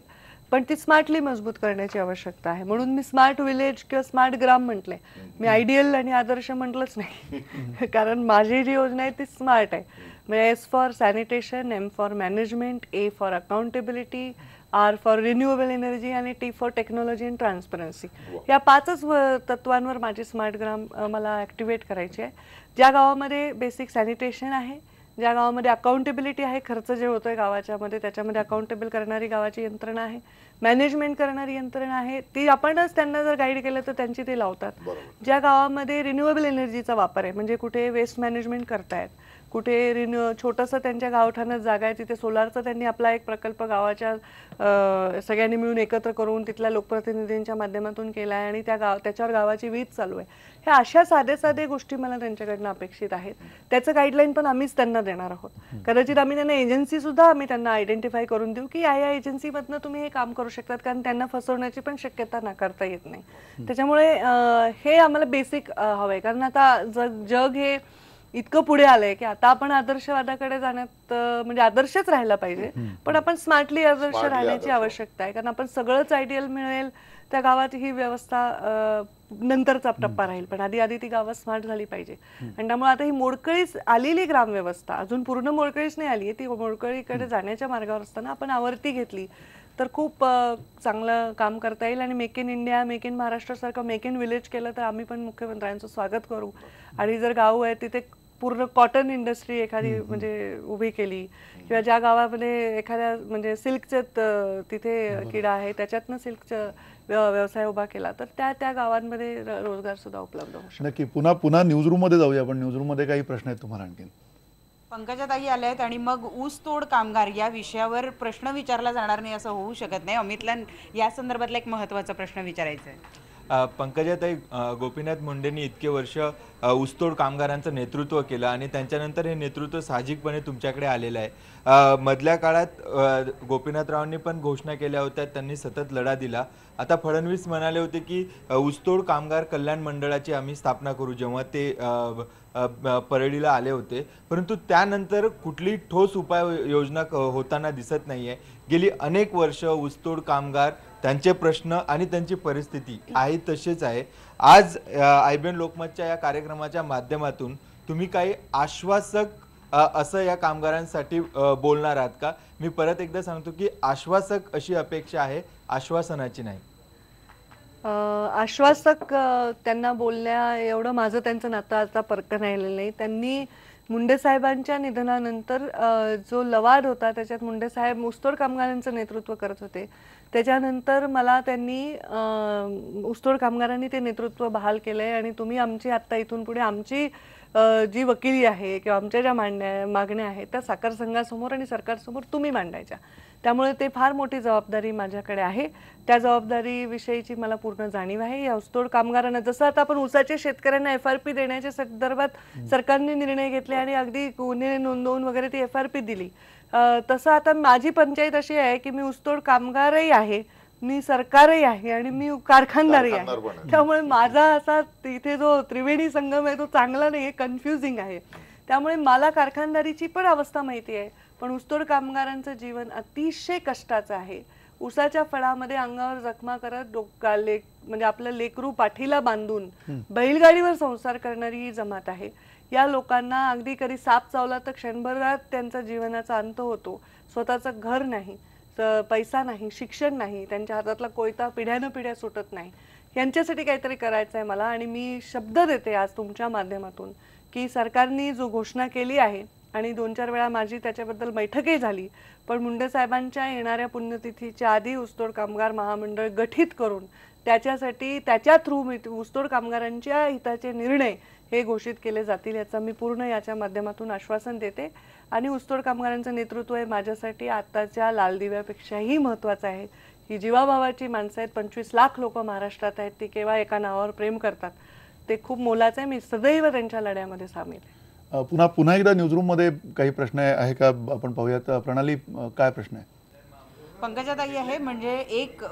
पण ती स्मार्टली मजबूत करण्याची आवश्यकता आहे. म्हणून मी स्मार्ट विलेज किंवा स्मार्ट ग्राम म्हटले. मी आयडियल आणि आदर्श म्हटलंच नाही कारण माझी जी योजना आहे ती स्मार्ट आहे. म्हणजे S for sanitation, M for management, A for accountability, R for renewable energy आणि T for technology and transparency. या 5च तत्वांवर माझी स्मार्ट ग्राम मला ॲक्टिवेट करायची आहे. ज्या गावामध्ये बेसिक सॅनिटेशन आहे, ज्या गावामध्ये अकाउंटेबिलिटी आहे, खर्च जे होतोय गावाच्या मध्ये त्याच्यामध्ये अकाउंटेबल करणारी गावाची यंत्रणा आहे, मॅनेजमेंट करणारी यंत्रणा आहे, ती आपणच त्यांना जर गाईड केलं तर त्यांची ते लावतात. ज्या गावामध्ये रिन्युएबल एनर्जीचा वापर आहे, म्हणजे कुठे वेस्ट मॅनेजमेंट करतायत, कुठे छोटंसं त्यांच्या गावठाणात जागा आहे तिथे सोलारचा त्यांनी आपला एक प्रकल्प गावाच्या सगळ्यांनी मिळून एकत्र करून तिथल्या लोकप्रतिनिधींच्या माध्यमातून केला आहे आणि त्याच्यावर गावाची वीज चालू आहे. ह्या अशा साधे गोष्टी मला त्यांच्याकडनं अपेक्षित आहेत. त्याचं गाईडलाईन पण आम्हीच त्यांना देणार आहोत. कदाचित आम्ही त्यांना एजन्सी सुद्धा आम्ही त्यांना आयडेंटिफाय करून देऊ की या एजन्सीमधनं तुम्ही हे काम करू शकतात, कारण त्यांना फसवण्याची पण शक्यता नाकारता येत नाही. त्याच्यामुळे हे आम्हाला बेसिक हवंय, कारण आता जग हे इतकं पुढे आलंय की आता आपण आदर्शवादाकडे जाण्यात म्हणजे आदर्शच राहायला पाहिजे, पण आपण स्मार्टली आदर्श राहण्याची आवश्यकता आहे. कारण आपण सगळंच आयडियल मिळेल त्या गावात ही व्यवस्था नंतरचा टप्पा राहील, पण आधी ती गावं स्मार्ट झाली पाहिजे. आणि त्यामुळे आता ही मोडकळीच आलेली ग्रामव्यवस्था अजून पूर्ण मोडकळीच नाही आली, ती मोडकळीकडे जाण्याच्या मार्गावर असताना आपण आवर्ती घेतली तर खूप चांगलं काम करता येईल. आणि make in India, make in Maharashtra सारखं मेक इन विलेज केलं तर आम्ही पण मुख्यमंत्र्यांचं स्वागत करू. आणि जर गाव आहे तिथे पूर्ण कॉटन इंडस्ट्री एखादी म्हणजे उभी केली, किंवा ज्या गावामध्ये एखाद्या म्हणजे सिल्कचं तिथे किडा आहे त्याच्यातनं सिल्कचं व्यवसाय उभा केला तर त्या गावांमध्ये रोजगार सुद्धा उपलब्ध होऊ शकतो. नक्की. पुन्हा न्यूजरूम मध्ये जाऊया आपण. न्यूजरूम मध्ये काही प्रश्न आहेत तुम्हाला आणखी? पंकजाताई आल्या आहेत आणि मग ऊसतोड कामगार या विषयावर प्रश्न विचारला जाणार नाही असं होऊ शकत नाही. अमितला या संदर्भातला एक महत्त्वाचा प्रश्न विचारायचा आहे. पंकजाताई, गोपीनाथ मुंडेंनी इतके वर्ष ऊसतोड कामगारांचं नेतृत्व केलं आणि त्यांच्यानंतर हे नेतृत्व साहजिकपणे तुमच्याकडे आलेलं आहे. मधल्या काळात गोपीनाथरावांनी पण घोषणा केल्या होत्या, त्यांनी सतत लढा दिला. आता फडणवीस म्हणाले होते की ऊसतोड कामगार कल्याण मंडळाची आम्ही स्थापना करू जेव्हा ते परळीला आले होते, परंतु त्यानंतर कुठली ठोस उपाययोजना होताना दिसत नाहीये. गेली अनेक वर्ष ऊसतोड कामगार, त्यांचे प्रश्न आणि त्यांची परिस्थिती आहे तशीच आहे. आज IBN लोकमतच्या या कार्यक्रमाच्या माध्यमातून तुम्ही काही आश्वासक असं या कामगारांसाठी बोलणार आहात का? मी परत एकदा सांगतो की आश्वासक अशी अपेक्षा आहे, आश्वासनाची नाही. आश्वासक त्यांना बोलण्या एवढं माझं त्यांचं नातं आता परक राहिलेलं नाही. त्यांनी मुंडे साहेबांच्या निधनानंतर जो लवाद होता त्याच्यात मुंडे साहेब ऊसतोड कामगारांचं नेतृत्व करत होते. त्याच्यानंतर मला त्यांनी ऊसतोड कामगारांनी ते नेतृत्व बहाल केलंय आणि तुम्ही आमची आत्ता इथून पुढे आमची जी वकिली आहे किंवा आमच्या ज्या मागण्या आहेत त्या साखर संघासमोर आणि सरकारसमोर तुम्ही मांडायच्या. त्यामुळे ते फार मोठी जबाबदारी माझ्याकडे आहे. त्या जबाबदारीविषयीची मला पूर्ण जाणीव आहे. या ऊसतोड कामगारांना जसं आता आपण ऊसाच्या शेतकऱ्यांना FRP देण्याच्या संदर्भात सरकारने निर्णय घेतले आणि अगदी गुन्हे नोंदवून वगैरे ती FRP दिली, तसं आता माझी पंचायत अशी आहे की मी ऊसतोड कामगारही आहे, मी सरकारही आहे आणि मी कारखानदारही आहे. त्यामुळे माझा असा तिथे जो त्रिवेणी संगम आहे तो चांगला नाही आहे, कन्फ्युजिंग आहे. त्यामुळे मला कारखानदारीची पण अवस्था माहिती आहे, पण ऊसतोड कामगारांचं जीवन अतिशय कष्टाचं आहे. ऊसाच्या फळामध्ये अंगावर जखमा करत म्हणजे आपलं लेकरू पाठीला बांधून बैलगाडीवर संसार करणारी ही जमात आहे. या लोकांना अगदी कधी साप चावला तर क्षणभरात त्यांचा जीवनाचा अंत होतो. स्वतःचं घर नाही, पैसा नाही, शिक्षण नाही, त्यांच्या हातातला कोयता पिढ्यानपिढ्या सुटत नाही. यांच्यासाठी काहीतरी करायचं आहे मला. आणि मी शब्द देते आज तुमच्या माध्यमातून की सरकारने जो घोषणा केली आहे आणि 2-4 वेळा माझी त्याच्याबद्दल बैठकही झाली, पण मुंडे साहेबांच्या येणाऱ्या पुण्यतिथीच्या आधी ऊसतोड कामगार महामंडळ गठीत करून त्याच्यासाठी त्याच्या थ्रू ऊसतोड कामगारांच्या हिताचे निर्णय हे घोषित केले जातील याचा मी पूर्ण याच्या माध्यमातून आश्वासन देते. आणि ऊसतोड कामगारांचं नेतृत्व हे माझ्यासाठी आताच्या लाल दिव्यापेक्षाही महत्त्वाचं आहे. ही जीवाभावाची माणसं आहेत, 25 लाख लोक महाराष्ट्रात आहेत, ती केव्हा एका नावावर प्रेम करतात, ते खूप मोलाचं आहे. मी सदैव त्यांच्या लढ्यामध्ये सामील आहे. पुन्हा एकदा न्यूजरूम मध्ये काही प्रश्न आहे का आपण पाहूयात. प्रणाली, काय प्रश्न आहे? पंकजाताई आहे, म्हणजे एक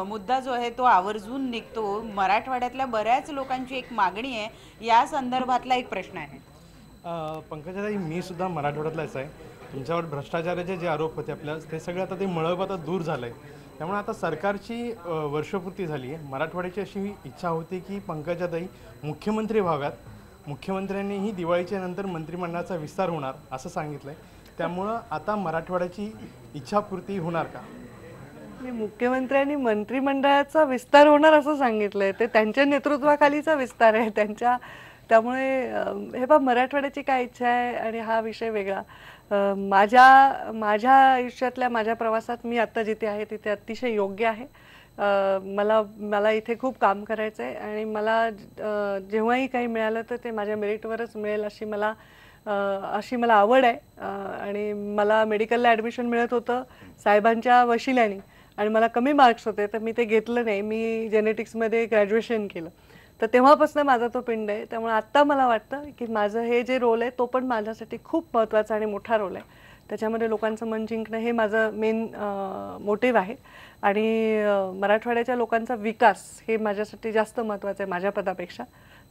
मुद्दा जो आहे तो आवर्जून निघतो. मराठवाड्यातल्या बऱ्याच लोकांची एक मागणी आहे, या संदर्भातला एक प्रश्न आहे. पंकजाताई, मी सुद्धा मराठवाड्यातलाच आहे. तुमच्यावर भ्रष्टाचाराचे जे आरोप होते आपल्या, ते सगळं आता ते मळब आता दूर झालं आहे. त्यामुळे आता सरकारची वर्षपूर्ती झाली आहे. मराठवाड्याची अशी इच्छा होती की पंकजाताई मुख्यमंत्री व्हाव्यात. मुख्यमंत्र्यांनीही दिवाळीच्या नंतर मंत्रिमंडळाचा विस्तार होणार असं सांगितलं आहे. त्यामुळं आता मराठवाड्याची इच्छापूर्ती होणार का? मुख्यमंत्र्यांनी मंत्रिमंडळाचा विस्तार होणार असं सांगितलंय. ते त्यांच्या नेतृत्वाखालीचा विस्तार आहे त्यामुळे हे बघ, मराठवाड्याची काय इच्छा आहे आणि हा विषय वेगळा. माझ्या आयुष्यातल्या माझ्या प्रवासात मी आता जिथे आहे तिथे अतिशय योग्य आहे. मला इथे खूप काम करायचं आहे आणि मला जेव्हाही काही मिळालं तर ते माझ्या मेरिटवरच मिळेल अशी मला आवड आहे. आणि मला मेडिकलला ॲडमिशन मिळत होतं साहेबांच्या वशिल्याने आणि मला कमी मार्क्स होते तर मी ते घेतलं नाही. मी जेनेटिक्समध्ये ग्रॅज्युएशन केलं. तर तेव्हापासून माझा तो पिंड आहे. त्यामुळे आत्ता मला वाटतं की माझं हे जे रोल आहे तो पण माझ्यासाठी खूप महत्त्वाचा आणि मोठा रोल आहे. त्याच्यामध्ये लोकांचं मन जिंकणं हे माझं मेन मोटिव्ह आहे. आणि मराठवाड्याच्या लोकांचा विकास हे माझ्यासाठी जास्त महत्त्वाचं आहे माझ्या पदापेक्षा.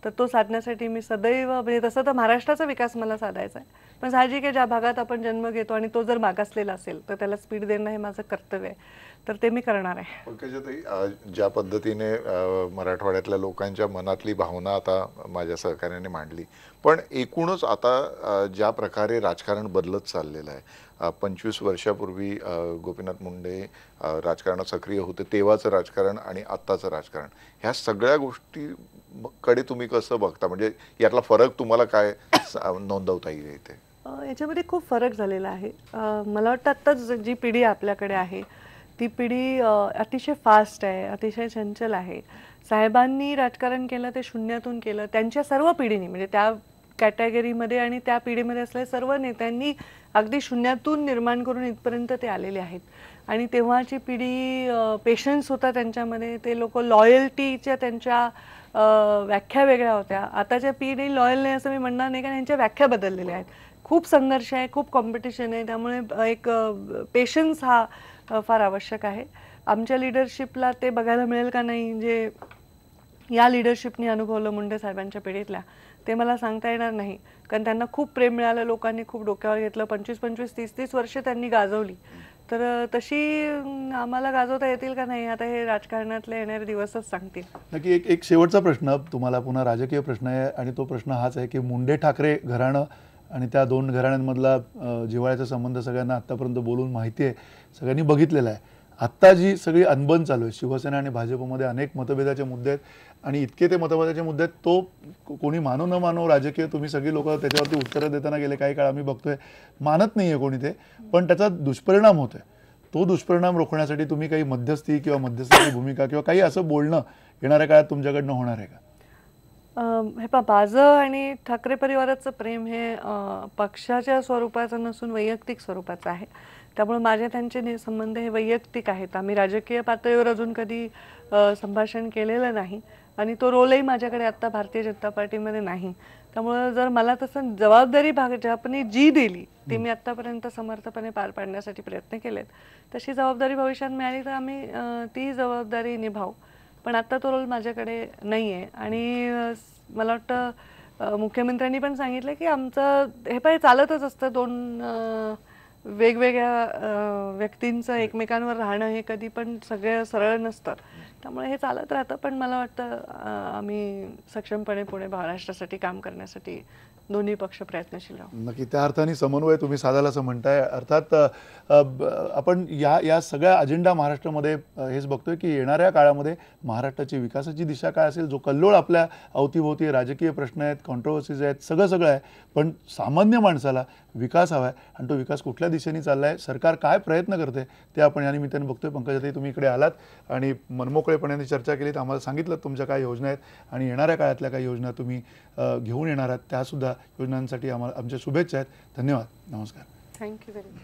तर तो साधण्यासाठी मी सदैव, म्हणजे तसं तर महाराष्ट्राचा विकास मला साधायचा आहे, पण साहजिक आहे ज्या भागात आपण जन्म घेतो आणि तो जर मागासलेला असेल तर त्याला स्पीड देणं हे माझं कर्तव्य आहे. तर ते मी करणार आहे. पंकजाताई, ज्या पद्धतीने मराठवाड्यातल्या लोकांच्या मनातली भावना आता माझ्या सहकार्याने मांडली, पण एकूणच आता ज्या प्रकारे राजकारण बदलत चाललेलं आहे, 25 वर्षापूर्वी गोपीनाथ मुंडे राजकारणात सक्रिय होते तेव्हाचं राजकारण आणि आत्ताचं राजकारण, ह्या सगळ्या गोष्टीकडे तुम्ही कसं बघता? म्हणजे यातला फरक तुम्हाला काय नोंदवता येईल इथे? याच्यामध्ये खूप फरक झालेला आहे. मला वाटतं आत्ताच जी पिढी आपल्याकडे आहे ती पिढी अतिशय फास्ट आहे, अतिशय चंचल आहे. साहेबांनी राजकारण केलं ते शून्यातून केलं. त्यांच्या सर्व पिढीने, म्हणजे त्या कॅटेगरीमध्ये आणि त्या पिढीमध्ये असलेल्या सर्व नेत्यांनी अगदी शून्यातून निर्माण करून इथपर्यंत ते आलेले आहेत. आणि तेव्हाची पिढी पेशन्स होता त्यांच्यामध्ये. ते लोक लॉयल्टीच्या त्यांच्या व्याख्या वेगळ्या होत्या. आताच्या पिढी लॉयल नाही असं मी म्हणणार नाही, कारण यांच्या व्याख्या बदललेल्या आहेत. खूप संघर्ष आहे, खूप कॉम्पिटिशन आहे. त्यामुळे एक पेशन्स हा फार आवश्यक आहे. आमच्या लिडरशिपला ते बघायला मिळेल का नाही, जे या लिडरशिपनी अनुभवलं मुंडे साहेबांच्या पिढीतल्या, ते मला सांगता येणार नाही. कारण त्यांना खूप प्रेम मिळालं, लोकांनी खूप डोक्यावर घेतलं. 25-25, 30-30 वर्ष त्यांनी गाजवली. तर तशी आम्हाला गाजवता येतील का नाही आता हे राजकारणातले येणारे दिवसच सांगतील. नक्की. एक शेवटचा प्रश्न तुम्हाला, पुन्हा राजकीय प्रश्न आहे आणि तो प्रश्न हाच आहे की मुंडे ठाकरे घराणं आणि त्या दोन घराण्यांमधला जिव्हाळ्याचा संबंध सगळ्यांना आत्तापर्यंत बोलून माहिती आहे, सगळ्यांनी बघितलेला आहे. आत्ता जी सगळी अनबन चालू आहे, शिवसेना आणि भाजपमध्ये अनेक मतभेदाचे मुद्दे आहेत आणि इतके ते मतभेदाचे मुद्दे आहेत, तो कोणी मानो न मानो राजकीय, तुम्ही सगळी लोक त्याच्यावरती उत्तरं देताना गेले काही काळ आम्ही बघतोय, मानत नाही आहे कोणी ते, पण त्याचा दुष्परिणाम होतोय. तो दुष्परिणाम रोखण्यासाठी तुम्ही काही मध्यस्थी किंवा मध्यस्थाची भूमिका किंवा काही असं बोलणं येणाऱ्या काळात तुमच्याकडनं होणार आहे का? हे पहा, माझं आणि ठाकरे परिवाराचं प्रेम हे पक्षाच्या स्वरूपाचं नसून वैयक्तिक स्वरूपाचं आहे. त्यामुळे माझे त्यांचे संबंध हे वैयक्तिक आहेत. आम्ही राजकीय पातळीवर अजून कधी संभाषण केलेलं नाही आणि तो रोलही माझ्याकडे आत्ता भारतीय जनता पार्टीमध्ये नाही. त्यामुळं जर मला तसं जबाबदारी भाजपने जी दिली ती मी आत्तापर्यंत समर्थपणे पार पाडण्यासाठी प्रयत्न केलेत, तशी जबाबदारी भविष्यात मिळाली तर आम्ही ती जबाबदारी निभावू. पण आत्ता तो रोल माझ्याकडे नाही आहे. आणि मला वाटतं मुख्यमंत्र्यांनी पण सांगितलं की आमचं हे पाहिजे चालतच असतं, दोन वेगवेगळ्या व्यक्तींचं एकमेकांवर राहणं हे कधी पण सगळं सरळ नसतं. त्यामुळे हे चालत राहतं. पण मला वाटतं आम्ही सक्षमपणे पुणे महाराष्ट्रासाठी काम करण्यासाठी दोन्ही पक्ष प्रयत्नशील राहू. नक्की. त्या अर्थाने समन्वय तुम्ही साधायला असं म्हणताय. अर्थात आपण या सगळ्या अजेंडा महाराष्ट्रामध्ये हेच बघतोय की येणाऱ्या काळामध्ये महाराष्ट्राची विकासाची दिशा काय असेल, जो कल्लोळ आपल्या अवतीभोवती राजकीय प्रश्न आहेत, कॉन्ट्रोवर्सीज आहेत, सगळं आहे, पण सामान्य माणसाला विकास हवा आहे आणि तो विकास कुठल्या दिशेने चालला आहे, सरकार काय प्रयत्न करते ते आपण या निमित्ताने बघतोय. पंकजाताई, तुम्ही इकडे आलात आणि मनमोकळेपणाने चर्चा केलीत, आम्हाला सांगितलं तुमच्या काय योजना आहेत आणि येणाऱ्या काळातल्या काही योजना तुम्ही घेऊन येणार आहात, त्यासुद्धा योजनांसाठी आम्हाला आमच्या शुभेच्छा आहेत. धन्यवाद. नमस्कार. Thank you very much.